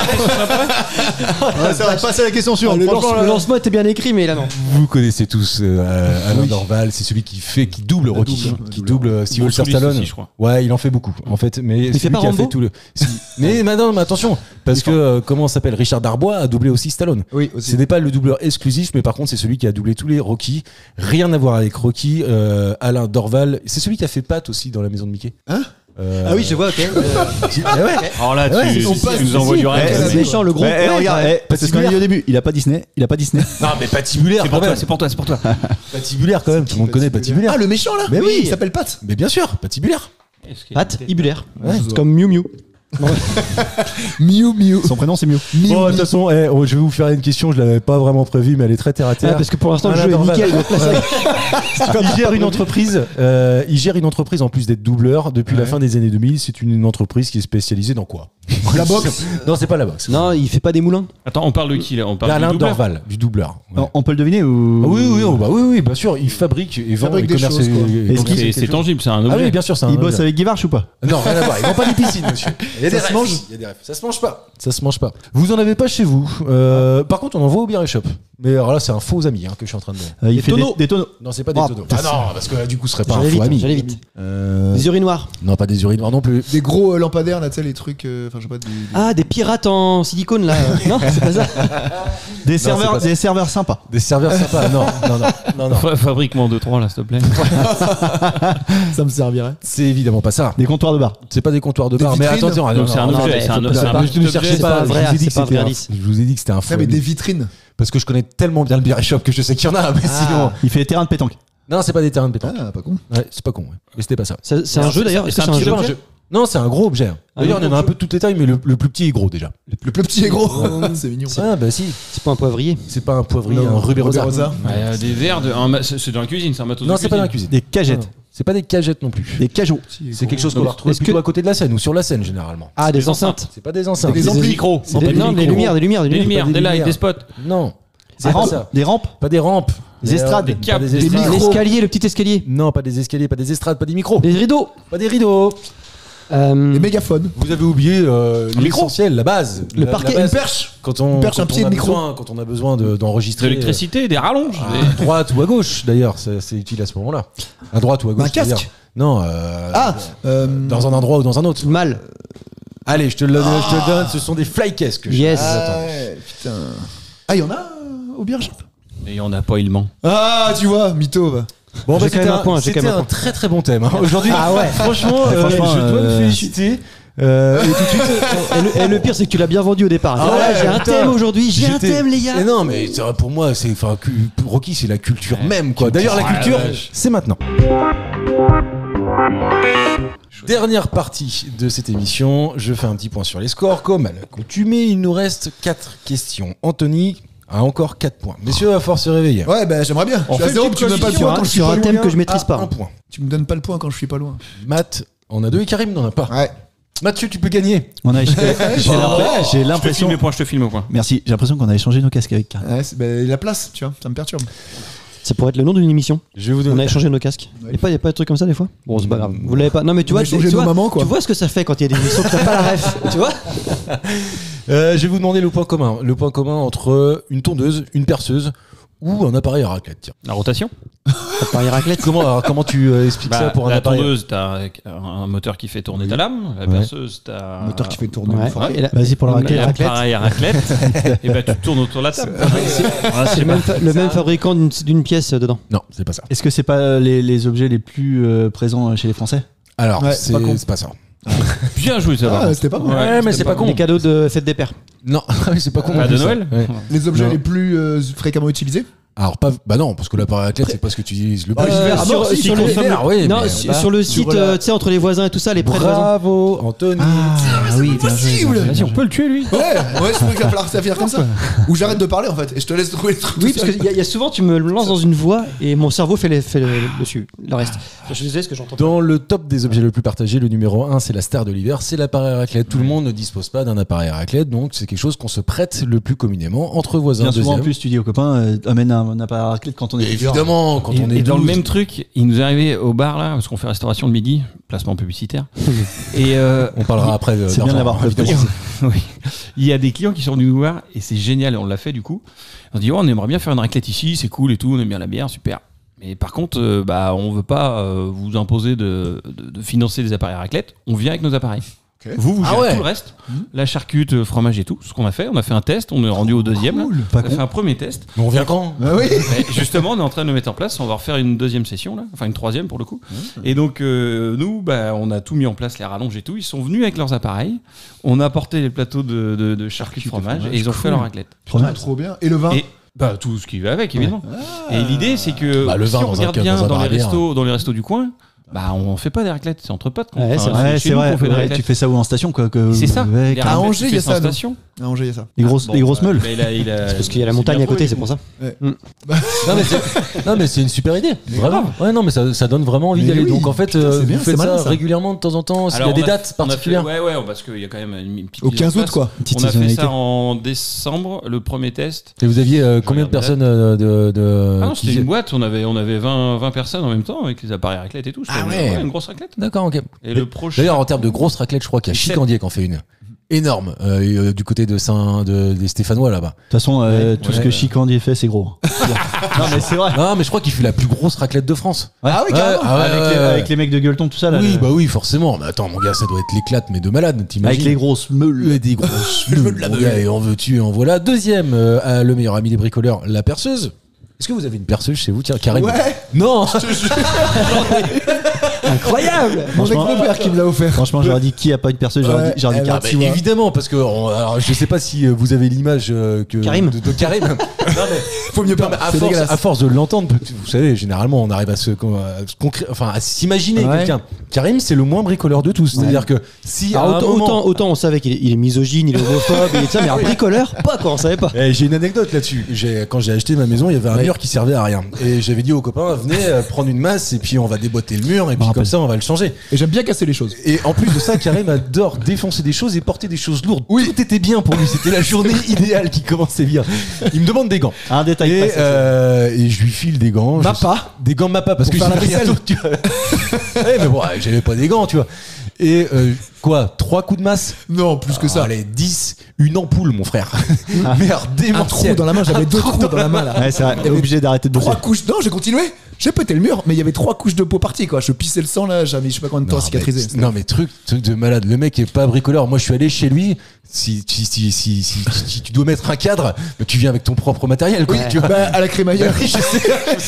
Ça va passer à la question suivante. Le Franchement, là- lancement était bien écrit, mais là non. Vous connaissez tous Alain Dorval, c'est celui qui double Rocky, qui double Sylvester Bruce Willis Stallone. aussi, je crois. Ouais, il en fait beaucoup en fait, mais fait celui pas qui a Rambo fait tout le. Si. Mais maintenant, mais attention, parce que comment s'appelle Richard Darbois a doublé aussi Stallone. Oui, Ce aussi. n'est pas le doubleur exclusif, mais par contre, c'est celui qui a doublé tous les Rocky. Rien à voir avec Rocky. Alain Dorval, c'est celui qui a fait Pat aussi dans La Maison de Mickey. Hein Ah oui, je vois, ok. Ah ouais. Alors là, Ouais, tu on passe nous envoies du rêve. C'est méchant, le gros. Eh, Ouais, regarde, ouais. c'est ce qu'on a dit au début. Il a pas Disney. Non, mais patibulaire C'est quand pour toi, même. c'est pour toi, c'est pour toi. Patibulaire quand même. Tout le monde connaît patibulaire. Ah, le méchant, là? Mais oui. Il s'appelle Pat. Mais bien sûr, patibulaire. Pat, Ibulaire. Ouais. C'est comme Miu Miu. Miu Miu. Son prénom c'est Miu. Bon, de toute façon, je vais vous faire une question. Je l'avais pas vraiment prévue, mais elle est très terre à Ah, terre. parce que pour l'instant, le Alain jeu est Dorval. nickel. donc là, ça- Il gère une entreprise. Il gère une entreprise en plus d'être doubleur depuis la fin des années 2000. C'est une entreprise qui est spécialisée dans quoi? La boxe. Non, c'est pas la boxe. Non, il fait pas des moulins. Attends, on parle de qui là? On parle Alain du doubleur. Dorval, du doubleur. Ouais. On peut le deviner ou Ah oui, bien sûr. Il fabrique et vend Fabrique et des commerce. choses, quoi. et- Est-ce qu'il- C'est tangible, c'est un Ah objet. oui, bien sûr, c'est un il bosse objet. avec Guy Varch ou pas? Non, rien à voir. Ils vont pas des piscines, monsieur. Il y a des Ça se refs. mange Il y a des refs. Ça se mange pas. Ça se mange pas. Vous en avez pas chez vous. Par contre, on en voit au Beer Shop. Mais alors là, c'est un faux ami que je suis en train de. Il Des fait tonneaux. des tonneaux. Non, c'est pas des Oh, tonneaux. putain, Ah non, parce que là, du coup, ce serait pas un J'allais faux vite, ami. j'allais vite. Des urinoirs. Non, pas des urinoirs non plus. Des gros lampadaires, là, tu sais, les trucs. Enfin, je sais pas. Ah, des pirates en silicone là. Non, c'est pas ça. Des c'est pas serveurs, ça. des serveurs sympas. Des serveurs sympas. Non. Fabrique-moi 2-3 là, s'il te plaît. Ça me servirait. C'est évidemment pas ça. Des comptoirs de bar. C'est pas des comptoirs de Des bar. Mais vitrines. attention, Donc c'est un non, objet, mais c'est faut un pas- c'est un pas- petit ne objet. cherchez c'est pas. pas Je vrai, vous ai dit c'est que pas un c'était vrai un- indice. je vous ai dit que c'était un faux Ah, mais ami. des vitrines. Parce que je connais tellement bien le Beer Shop que je sais qu'il y en a. Mais sinon. Il fait des terrains de pétanque. Non, c'est pas des terrains de pétanque. Ah, pas con. Ouais, c'est pas con. Ouais. Mais c'était pas ça. C'est un jeu d'ailleurs. Est-ce que c'est c'est un un petit jeu objet. Non, c'est un gros objet. D'ailleurs, Un on en a un peu de toutes les tailles, mais le plus petit est gros déjà. Le plus petit est gros. C'est mignon. Ah, bah si. C'est pas un poivrier. C'est pas un poivrier, Non, un rubé rosa. Rosa. Des verres, c'est dans la cuisine, c'est un matos Non, de c'est pas dans la cuisine. cuisine. Des cagettes. C'est pas des cagettes non plus. Des cajots. C'est quelque chose qu'on va retrouver Est-ce plutôt que- à côté de la scène ou sur la scène généralement. Ah, des enceintes. C'est pas des enceintes. Des Des amplis. micros. C'est des- Non, des lumières, des lumières, des Des lumières. lumières, des lights, des spots. Non. Des C'est pas rampes. ça. Des rampes. Pas des rampes. Des estrades. Des câbles, Pas des estrades. L'escalier, le petit escalier. Non, pas des escaliers, pas des estrades, pas des micros. Les rideaux. Pas des rideaux. Les mégaphones. Vous avez oublié l'essentiel, la base. Le La parquet, base. une perche. Quand on, Une perche, quand un pied on a de micro. besoin, quand on a besoin d'enregistrer. De l'électricité, des rallonges. À droite ou à gauche, d'ailleurs, c'est utile à ce moment-là. À droite ou à gauche. Un casque. c'est-à-dire. Non. Dans un endroit ou dans un autre. Mal. Allez, je te le donne. Ce sont des flycases que Yes. Ouais, putain. Ah, il y en a au Beer Shop. Et on n'a pas eu le ment. Ah, tu vois, mytho. Va. Bon, J'ai quand même un point, j'ai c'était quand même un un point. très très bon thème. Aujourd'hui, Ah ouais. franchement, franchement, je dois me féliciter. Et tout de suite. Et le pire, c'est que tu l'as bien vendu au départ. Ah Voilà, ouais, j'ai un putain. thème aujourd'hui, j'ai un J'étais- thème, les gars. Mais non, mais c'est vrai, pour moi, c'est, enfin, Rocky, c'est la culture même, quoi. D'ailleurs, la culture, c'est maintenant. Dernière partie de cette émission. Je fais un petit point sur les scores. Comme à l'accoutumée, il nous reste 4 questions. Anthony a encore 4 points. Messieurs, il va falloir se réveiller. Ouais, bah j'aimerais bien. Je suis à fait zéro, une puis tu me donnes pas le coalition point quand je suis sur pas un loin. thème que je maîtrise À pas. un point. Tu me donnes pas le point quand je suis pas loin. Matt en a 2 et Karim n'en a pas. Ouais. Mathieu, tu peux gagner. On a, j'ai l'impression. Je te filme au point. Merci. J'ai l'impression qu'on a échangé nos casques avec Karim. Ouais, bah, la place, tu vois, ça me perturbe. Ça pourrait être le nom d'une émission. Je vais vous On a donner. échangé nos casques. Il y a pas de trucs comme ça des fois. Bon, c'est pas grave. Vous l'avez pas. Non, mais tu On a vois, échangé tu nos vois, mamans, quoi. tu vois ce que ça fait quand il y a des émissions que t'as pas la ref. Tu vois. Je vais vous demander le point commun. Le point commun entre une tondeuse, une perceuse ou un appareil à raclette. Tiens. La rotation. Paris raclette. Comment tu expliques ça pour un la appareil tondeuse, t'as un moteur qui fait tourner ta lame. La perceuse, t'as Un moteur qui fait tourner. Ouais. une forêt. Et la- Vas-y pour la raclette. l'appareil à raclette. Et bah tu tournes autour de la table. C'est le même fabricant d'une pièce dedans. Non, c'est pas ça. Est-ce que c'est pas les objets les plus présents chez les Français? Alors, Ouais, c'est pas con. c'est pas ça. Bien joué, ça va. Ah, c'était pas bon. Ouais, mais c'est pas con. Les cadeaux de fête des pères. Non, c'est pas con. Pas non de plus, ça. Noël. Ouais. Les objets Non. les plus fréquemment utilisés. Alors, bah non, parce que l'appareil à raclette, c'est pas ce que tu utilises le plus. Ah, sur- non, si, sur si, le- si, oui, Non, mais sur le site, tu sais, entre les voisins et tout ça, les prêts de voisins. Bravo, Anthony. oui, bien Possible. Vas-y, on peut le tuer lui. Ouais, je trouvais qu'il va falloir finir comme ça. Ou j'arrête de parler en fait et je te laisse trouver les trucs. Oui, tout parce seul. qu'il y a souvent, tu me lances dans une voie et mon cerveau fait le dessus, le reste. Je suis désolé, ce que j'entends pas. Dans le top des objets le plus partagés, le numéro 1, c'est la star de l'hiver, c'est l'appareil à raclette. Tout le monde ne dispose pas d'un appareil à raclette, donc c'est quelque chose qu'on se prête le plus communément entre voisins. Bien souvent en Deuxième. plus tu dis aux copains amène un appareil à raclette quand on est Évidemment, quand on est Et dans le 12. même truc, il nous est arrivé au bar là, parce qu'on fait restauration le midi, placement publicitaire. Et On parlera après. C'est bien d'argent, d'avoir évidemment. oui. Il y a des clients qui sont venus nous voir et c'est génial, on l'a fait du coup. On se dit, oh, on aimerait bien faire une raclette ici, c'est cool et tout, on aime bien la bière, super. Mais par contre, on veut pas vous imposer de financer des appareils à raclette, on vient avec nos appareils. Ok. Vous Ah gérez ouais. tout le reste, la charcute, fromage et tout, ce qu'on a fait. On a fait un test, on est rendu au deuxième. Là. Pas On a con. fait un premier test. Mais on vient quand Bah oui. Et justement, on est en train de le mettre en place. On va refaire une deuxième session, là. Enfin une troisième pour le coup. Et donc, nous, on a tout mis en place, les rallonges et tout. Ils sont venus avec leurs appareils. On a apporté les plateaux de charcuterie fromage et ils ont fait leur raclette. Putain, trop bien. Et le vin. Et tout ce qui va avec, évidemment. Et l'idée, c'est que Bah, le si vin on dans un regarde cas- bien dans un dans bar à les bière. restos du coin, on fait pas des raclettes, c'est entre potes. Ouais, c'est Ouais, chez c'est nous vrai. qu'on fait des Ouais, raclettes. tu fais ça où en station quoi que C'est ça. ouais, Les À raclettes, Angers, tu il y a fais en ça, non station. À Angers, il y a ça. les grosses meules. Mais il a- Parce qu'il y a la c'est montagne bien à côté, trouvé, c'est pour ça. Non mais c'est une super idée, vraiment. Ouais, non mais ça donne vraiment envie Mais d'aller. oui. Donc en fait, Putain, c'est vous bien, faites c'est malin, ça ça. régulièrement de temps en temps. S'il y a Alors, des on dates on a fait- particulières. Ouais, parce qu'il y a quand même une petite Au mise en 15 août, place. quoi. Petite On a fait saisonnalité. ça en décembre, le premier test. Et vous aviez combien de regarde personnes Ah non, qui c'était une boîte, on avait 20 personnes en même temps avec les appareils raclette et tout. C'était Ah ouais. une grosse raclette. D'accord, ok. Et le prochain. D'ailleurs, en termes de grosses raclettes, je crois qu'il y a 17. Chicandier qui en fait une. Énorme, du côté des Stéphanois là-bas. De toute façon tout ce que Chicandier fait c'est gros. Non mais c'est vrai. Non, mais je crois qu'il fait la plus grosse raclette de France. Ah oui carrément. Ah ouais, avec les mecs de Gueuleton tout ça là. Oui, bah oui, forcément. Mais attends, mon gars, ça doit être l'éclate, mais de malade, t'imagines. Avec les grosses meules. Des grosses meules, mon gars, et en veux-tu, et en voilà. Deuxième, le meilleur ami des bricoleurs, la perceuse. Est-ce que vous avez une perceuse chez vous? Tiens, Karim. Ouais. Non. Incroyable. Mon Franchement- ex-beau-père qui me l'a offert. Franchement j'aurais dit qui a pas une perceuse, j'aurais Ouais, dit Karim. Ah bah, tu vois. évidemment, parce que alors, je sais pas si vous avez l'image que Karim. de Karim. Non, mais Faut mieux pas. à C'est force, dégueulasse. à force de l'entendre, vous savez, généralement, on arrive à à s'imaginer Ouais. quelqu'un. Karim, c'est le moins bricoleur de tous. C'est-à-dire que si à Alors, un moment, autant on savait qu'il est misogyne, il est homophobe, et tout ça, mais un bricoleur, pas quoi, on savait pas. J'ai une anecdote là-dessus. Quand j'ai acheté ma maison, il y avait un mur qui servait à rien. Et j'avais dit aux copains, venez prendre une masse et puis on va déboîter le mur et puis Je me comme comme ça on va le changer. Et j'aime bien casser les choses. Et en plus de ça, Karim adore défoncer des choses et porter des choses lourdes. Oui. Tout était bien pour lui. C'était la journée idéale qui commençait bien. Il me demande des gants. Un détail Et, pas et je lui file des gants. Mappa. Des gants Mappa parce Pour que faire la j'ai rien vaisselle. d'autre, tu vois. Ouais, mais bon, j'avais pas des gants, tu vois. Et quoi, 3 coups de masse? Non, plus que ça. Allez, 10, une ampoule, mon frère. Merde, Un trou démentiel. dans la main, j'avais 2 trous dans la main là. Ouais, c'est vrai. Il y avait Obligé d'arrêter de bosser. 3 couches. Non, j'ai continué. J'ai pété le mur, mais il y avait 3 couches de peau parties quoi. Je pissais le sang là, j'avais je sais pas combien de temps à cicatriser. Non mais truc de malade. Le mec est pas bricoleur. Moi je suis allé chez lui. Si tu dois mettre un cadre, bah, tu viens avec ton propre matériel. Quoi, tu vois. Bah, à la crémaillère, je sais.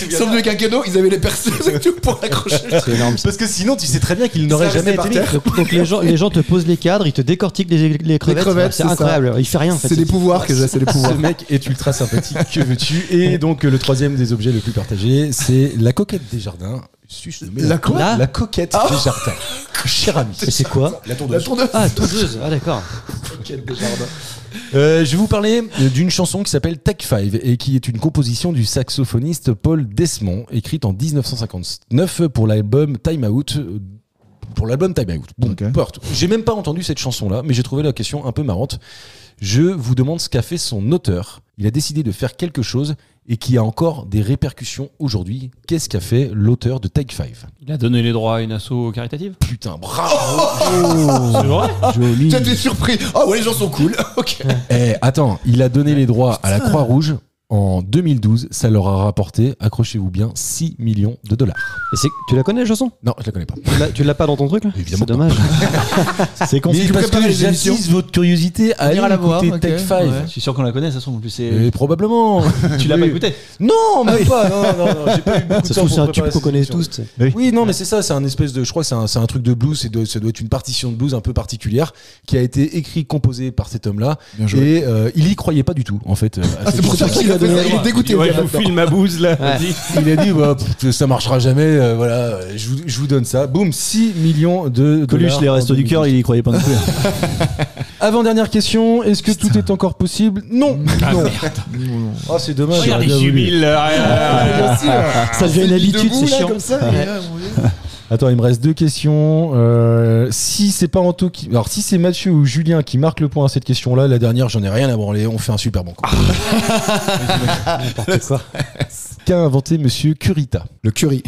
Ils sont venus avec un cadeau, ils avaient les perceuses et tout pour accrocher. C'est énorme. Parce que sinon tu sais très bien qu'il n'aurait Ça jamais restait été par mis. terre. Donc les gens te posent les cadres, ils te décortiquent les crevettes. crevettes, c'est c'est incroyable. Il fait rien en fait. C'est des pouvoirs que j'ai, c'est des pouvoirs. Ce mec est ultra sympathique, que veux-tu. Et donc le troisième des objets le plus partagé, c'est la coquette des jardins. Suis-je nommé La quoi La coquette des jardins. Cher ami. Et c'est quoi? La La tondeuse. tondeuse. Ah, tondeuse. Ah d'accord. Je vais vous parler d'une chanson qui s'appelle Take 5 et qui est une composition du saxophoniste Paul Desmond, écrite en 1959 pour l'album Time Out. Bon, Ok. peu importe. J'ai même pas entendu cette chanson-là, mais j'ai trouvé la question un peu marrante. Je vous demande ce qu'a fait son auteur. Il a décidé de faire quelque chose et qui a encore des répercussions aujourd'hui. Qu'est-ce qu'a fait l'auteur de Take 5? Il a donné les droits à une asso caritative. Putain, bravo. C'est vrai. Joli. J'étais surpris. Oh ouais, les gens sont cool. Ok. Attends, il a donné les droits à la Croix-Rouge en 2012. Ça leur a rapporté, accrochez-vous bien, 6 millions de dollars. Et tu la connais la chanson? Non, je la connais pas. Tu l'as pas dans ton truc là? Évidemment C'est dommage. C'est con. Mais tu parce préparais que les émissions. j'attise votre curiosité à aller Venir la voir, écouter ok, Take 5. ouais. Je suis sûr qu'on la connaît, ça se trouve. En plus, c'est. Et probablement. Tu l'as pas Oui. écouté? Non, même pas. Non, j'ai pas eu beaucoup de Ça se temps trouve, c'est pour un tube préparer qu'on cette connaît émission. tous. tu sais. Oui, non, mais c'est ça, c'est un espèce de. Je crois que c'est un truc de blues, ça doit être une partition de blues un peu particulière qui a été écrit, composé par cet homme-là. Bien joué. Et il y croyait pas du tout, en fait. À Ah, cette c'est pour ça chanson. qu'il a donné. Il est dégoûté. Ouais, le je gars, vous là-dedans. file ma bouse là. Ouais. Vas-y. Il a dit, bah, ça marchera jamais, voilà, je vous donne ça. Boum, 6 millions de Coluche, dollars. les restos du cœur, il y croyait pas non plus. Avant-dernière question, est-ce que tout est encore possible? Non. Non. Oh, c'est dommage. Regarde, j'aurais il bien voulu. jubile. Bien sûr. Ça devient une habitude, Debout, c'est là, chiant. comme ça. et là, mon Dieu. Attends, il me reste 2 questions. Si c'est pas Anto qui... Alors, si c'est Mathieu ou Julien qui marque le point à cette question-là, la dernière, j'en ai rien à branler. On fait un super bon coup. N'importe quoi. Qu'a inventé Monsieur Kurita? Le curry.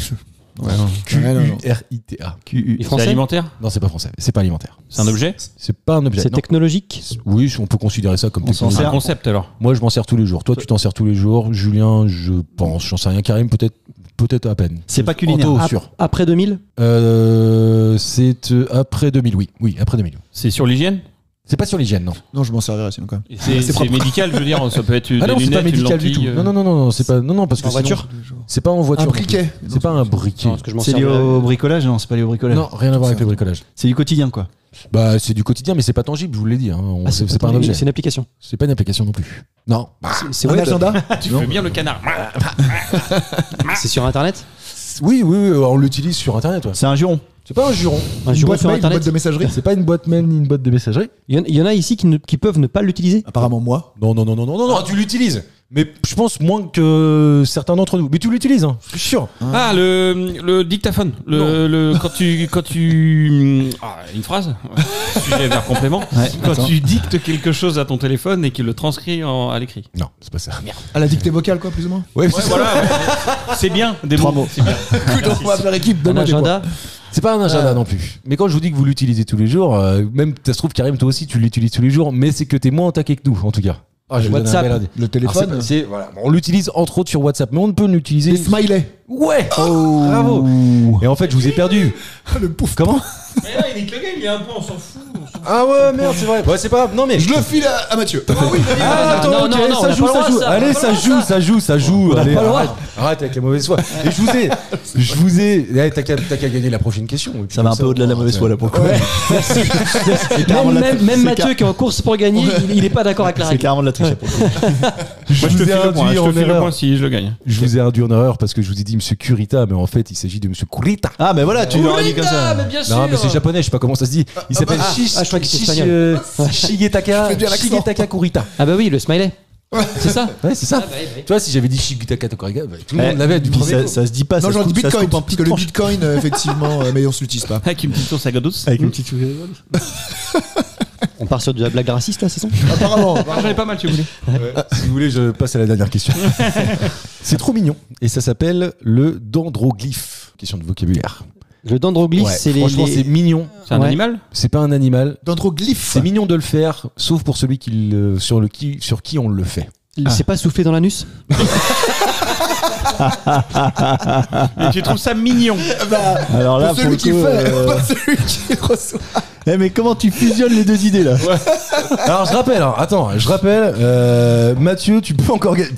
Ouais, non. Ouais, non, non. Q-U-R-I-T-A. Il est C'est français? alimentaire. Non, c'est pas français. C'est pas alimentaire. C'est un objet. C'est pas un objet. C'est non. technologique? Oui, on peut considérer ça comme On s'en technologie. C'est un sert. concept alors. Moi, je m'en sers tous les jours. Toi, tu t'en sers tous les jours. Julien, je pense. J'en sais rien. Karim, peut-être à peine. C'est pas culinaire. Anto, Ap- sûr. Après 2000? C'est après 2000, oui. Oui, après 2000. C'est sur l'hygiène. C'est pas sur l'hygiène, non. Non, je m'en servirais sinon quand même. Et C'est propre. médical, je veux dire. Ça peut être Ah des non, c'est lunettes, pas médical du tout. une lentille, Non, c'est pas. Non, parce que En sinon- voiture? C'est pas en voiture. Un non plus. briquet. C'est pas un briquet. Non, parce que je m'en C'est lié servirais. au bricolage? Non, c'est pas lié au bricolage. Non, rien à voir avec le bricolage. C'est du quotidien, quoi. Bah, c'est du quotidien, mais c'est pas tangible, je vous l'ai dit. Hein. Ah, C'est pas un tangible, objet. C'est une application. C'est pas une application non plus. Non. C'est Un web. agenda. Tu fais bien le canard. C'est sur internet? Oui, on l'utilise sur Internet. Ouais. C'est un juron. C'est pas un juron. Un Une juron boîte sur mail, une boîte internet? de messagerie. C'est pas une boîte mail ni une boîte de messagerie. Il y en a ici qui peuvent ne pas l'utiliser. Apparemment moi. Non, tu l'utilises. Mais je pense moins que certains d'entre nous. Mais tu l'utilises, hein, je suis sûr. Ah, le dictaphone. Quand tu une phrase. Sujet vers complément. Ouais, Quand attends. tu dictes quelque chose à ton téléphone et qu'il le transcrit à l'écrit. Non, c'est pas ça. Merde. À la dictée vocale quoi, plus ou moins. Ouais, Ouais, voilà. C'est bien. Des 3 mots. mots. C'est bien. Écoute, on va faire équipe. Un Donne-moi des points. agenda? C'est pas un agenda non plus. Mais quand je vous dis que vous l'utilisez tous les jours, même ça se trouve Karim toi aussi tu l'utilises tous les jours, mais c'est que t'es moins au taquet que nous en tout cas. Ah, je vais WhatsApp. donner un bel indice. Le Alors, téléphone. voilà. On l'utilise entre autres sur WhatsApp, mais on ne peut l'utiliser. Des smileys. Ouais. Bravo. Et en fait, je vous ai perdu. Le pouf. Comment? Mais là, il est que le game, il est un peu, on s'en fout. Ah ouais, merde, c'est vrai. Ouais, c'est pas grave. Non mais Je le file à Mathieu. Ah oui. Ah, attends, non, ok, non, non, on ça a joue, pas le ça droit, joue. ça. Allez, ça joue. Allez, pas le droit. arrête avec la mauvaise foi. Et je vous ai. Eh, t'as qu'à gagner la prochaine question. Et puis Ça va un comme peu au-delà de la mauvaise foi là pour le coup. Même Mathieu qui est en course pour gagner, il est pas d'accord avec la C'est règle. carrément de la triche pour le coup. Je Moi, je te vous ai file le point. induit Je te en file le erreur. point si je le gagne. Je vous ai induit en erreur parce que je vous ai dit Monsieur Kurita, mais en fait, il s'agit de Monsieur Kurita. Ah, mais voilà, tu l'aurais dit comme ça. bien Non, mais c'est japonais, je sais pas comment ça se dit. Il s'appelle je crois que c'est espagnol. Shigetaka fais bien l'accent. Kurita. Ah bah oui, le smiley. C'est ça. Ouais, c'est ça. Tu vois, si j'avais dit Shigutaka Tokariga, tout le monde l'avait du premier coup. Ça se dit pas. Non, ça j'aurais se dit coupe- ça se Bitcoin, coupe en parce petites que le tranches. Bitcoin, effectivement, mais on se l'utilise pas. Avec une petite sauce à gados. Avec une petite. On part sur de la blague raciste là, c'est ça? Apparemment. J'en ai pas mal si vous voulez. Si vous voulez, je passe à la dernière question. C'est trop mignon. Et ça s'appelle le dendroglyphe. Question de vocabulaire. Le dendroglyphe, Ouais, c'est franchement, c'est mignon. C'est un Ouais. animal. C'est pas un animal. Dendroglyphe. C'est mignon de le faire, sauf pour celui sur qui on le fait. C'est pas soufflé dans l'anus? Et tu trouves ça mignon. Alors là, Pour celui le qui coup, fait, pas celui qui reçoit. Mais comment tu fusionnes les deux idées là? Alors je rappelle, Mathieu, tu peux encore gagner.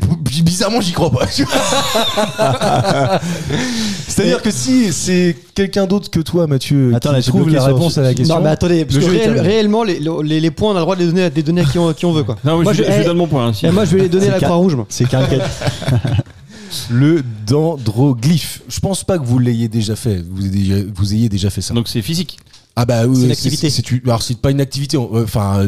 Bizarrement, j'y crois pas. C'est-à-dire que si c'est quelqu'un d'autre que toi, Mathieu, Attends, qui là, j'ai trouve bloqué la sur- réponse à la question. Non, mais attendez, parce le que jeu est terminé. réellement, les points, on a le droit de les donner à qui on veut, quoi. Non, Moi, je je- lui donne mon point. Hein, si. Et moi, je vais les donner à la C'est Croix-Rouge, moi. C'est caricature. Le dendroglyphe. Je pense pas que vous l'ayez déjà fait. Vous ayez déjà fait ça. Donc c'est physique. Ah bah oui, C'est une activité. Alors c'est pas une activité. Enfin,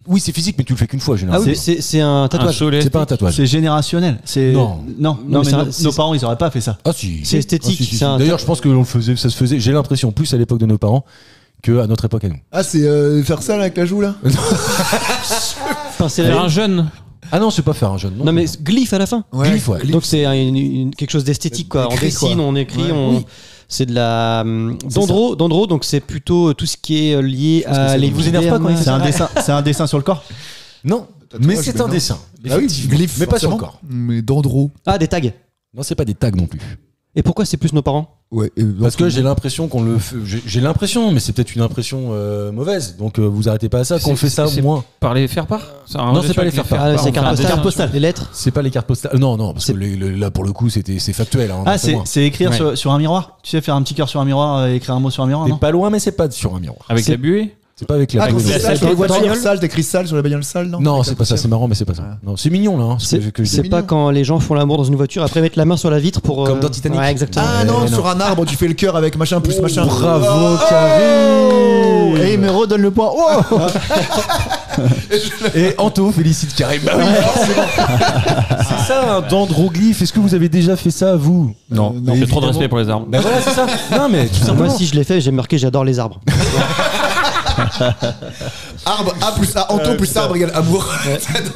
oui, c'est physique, mais tu le fais qu'une fois Ah généralement. oui, c'est un Un tatouage. soleil. C'est pas un tatouage. C'est générationnel. C'est Non. non, mais mais c'est un- nos parents ils auraient pas fait ça. Ah si. C'est esthétique, Ah, si. c'est un- D'ailleurs, je pense que ça se faisait. J'ai l'impression plus à l'époque de nos parents que à notre époque à nous. Ah, c'est faire ça là, avec la joue là. Enfin, c'est Faire un jeune. Ah non, c'est pas faire un jeune. Non, mais glyphe à la fin. Glyphe, ouais. Donc c'est quelque chose d'esthétique, quoi. On Écrit, dessine, quoi. on écrit, Ouais. on. C'est de la dendro, donc c'est plutôt tout ce qui est lié à les vous énerve pas quand il fait C'est un dessin. C'est un dessin sur le corps. Non, Tatouage, mais c'est mais un non. dessin. Ah oui, Effectivement. glyphe. Mais pas sur le forcément. corps. Mais dendro. Ah, des tags. Non, c'est pas des tags non plus. Et pourquoi c'est plus nos parents? Ouais. Parce que j'ai l'impression qu'on le fait. J'ai l'impression, mais c'est peut-être une impression mauvaise. Donc vous arrêtez pas à ça. Qu'on fait ça c'est moins. Par les faire part. Non, c'est pas les faire part. Ah, c'est on fait un carte dessin. postale. Les lettres. C'est pas les cartes postales. Non, non, parce que là pour le coup c'est factuel. Hein, Ah, c'est moins. c'est écrire Ouais. sur un miroir. Tu sais faire un petit cœur sur un miroir, écrire un mot sur un miroir. T'es Non pas loin, mais c'est pas sur un miroir. Avec la buée. C'est pas avec la. Ah, quand bague. c'est c'est sale, sur les les voitures bagnoles. sales, t'écris sale sur les bagnoles sales, non? Non, Avec c'est la pas ça. poussière. C'est marrant, mais c'est pas ça. Non, c'est mignon là. Hein, ce que je dis. C'est pas mignon. quand les gens font l'amour dans une voiture après mettre la main sur la vitre pour. Comme dans Titanic. Ouais, exactement. Ah non, non. sur un arbre, tu fais le cœur avec machin plus machin. Bravo, Oh Karim. Et il me redonne le point. Oh Et Anto félicite Karim. Bah oui, c'est ça un dendroglyphe. Est-ce que vous avez déjà fait ça vous? Non. Mais J'ai trop de évidemment. respect pour les arbres. Ben voilà, c'est ça. Non, mais tout simplement. Moi, si je l'ai fait, j'ai marqué j'adore les arbres. Arbre, A plus A, Anto plus arbre égale amour.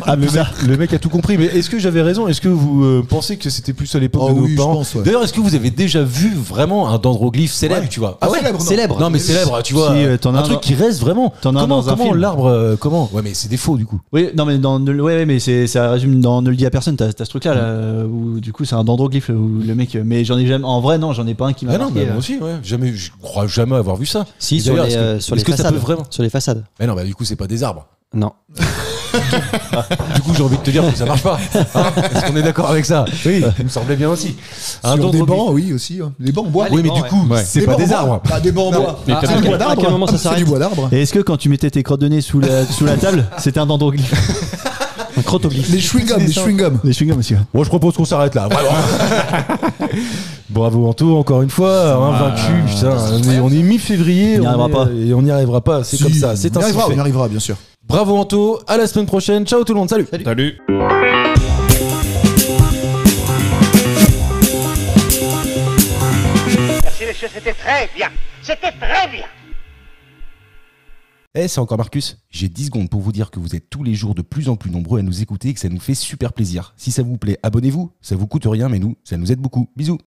Ah mais ça. Le mec a tout compris. Mais est-ce que j'avais raison? Est-ce que vous pensez que c'était plus à l'époque Oh de nos oui, je parents? pense, ouais. D'ailleurs, est-ce que vous avez déjà vu vraiment un dendroglyphe célèbre, Ouais. tu vois? Ah ouais, célèbre, non. Célèbre. Non, mais célèbre, tu vois. Si, t'en as un un truc dans- qui reste vraiment. T'en as un Comment, dans un comment film. l'arbre, comment? Ouais, mais c'est des faux du coup. Oui, non mais ouais, mais ça résume dans Ne le dis à personne. T'as ce truc là, où du coup c'est un dendroglyphe où le mec. Mais j'en ai jamais. En vrai non, j'en ai pas un qui m'a Ah non, marqué. mais moi aussi, ouais. Jamais, je crois jamais avoir vu ça. Si, Et sur d'ailleurs, les, est-ce que- sur les est-ce que ça façades. peut vraiment? Sur les façades. Mais non, bah du coup, c'est pas des arbres. Non. Du coup, j'ai envie de te dire que ça marche pas. Hein, est-ce qu'on est d'accord avec ça? Oui, il me semblait bien aussi. Un Sur des dendroglyphe. bancs, oui, aussi. Des bancs en bois. Oui, mais bancs, du coup, ouais. c'est Des pas bancs en des bois. arbres. Ah, des bancs en bois. Mais Ah, peut-être c'est du que- bois à quel d'arbre. moment ça C'est s'arrête du bois d'arbre. Et est-ce que quand tu mettais tes crottes de nez sous la table, c'était un dendroglyphe? Un crotoglyphe. Les chewing-gums, les chewing-gums. Les chewing-gums aussi. Bon, je propose qu'on s'arrête là. Vraiment. Bravo Anto, encore une fois, vaincu. Putain, on est mi-février. On n'y arrivera pas. Et on n'y arrivera pas. C'est Si, comme ça. C'est on y ainsi arrivera, fait. on y arrivera, bien sûr. Bravo Anto. À la semaine prochaine. Ciao tout le monde. Salut. Salut. Merci messieurs, c'était très bien. C'était très bien. Eh, c'est encore Marcus. J'ai 10 secondes pour vous dire que vous êtes tous les jours de plus en plus nombreux à nous écouter et que ça nous fait super plaisir. Si ça vous plaît, abonnez-vous. Ça vous coûte rien, mais nous, ça nous aide beaucoup. Bisous.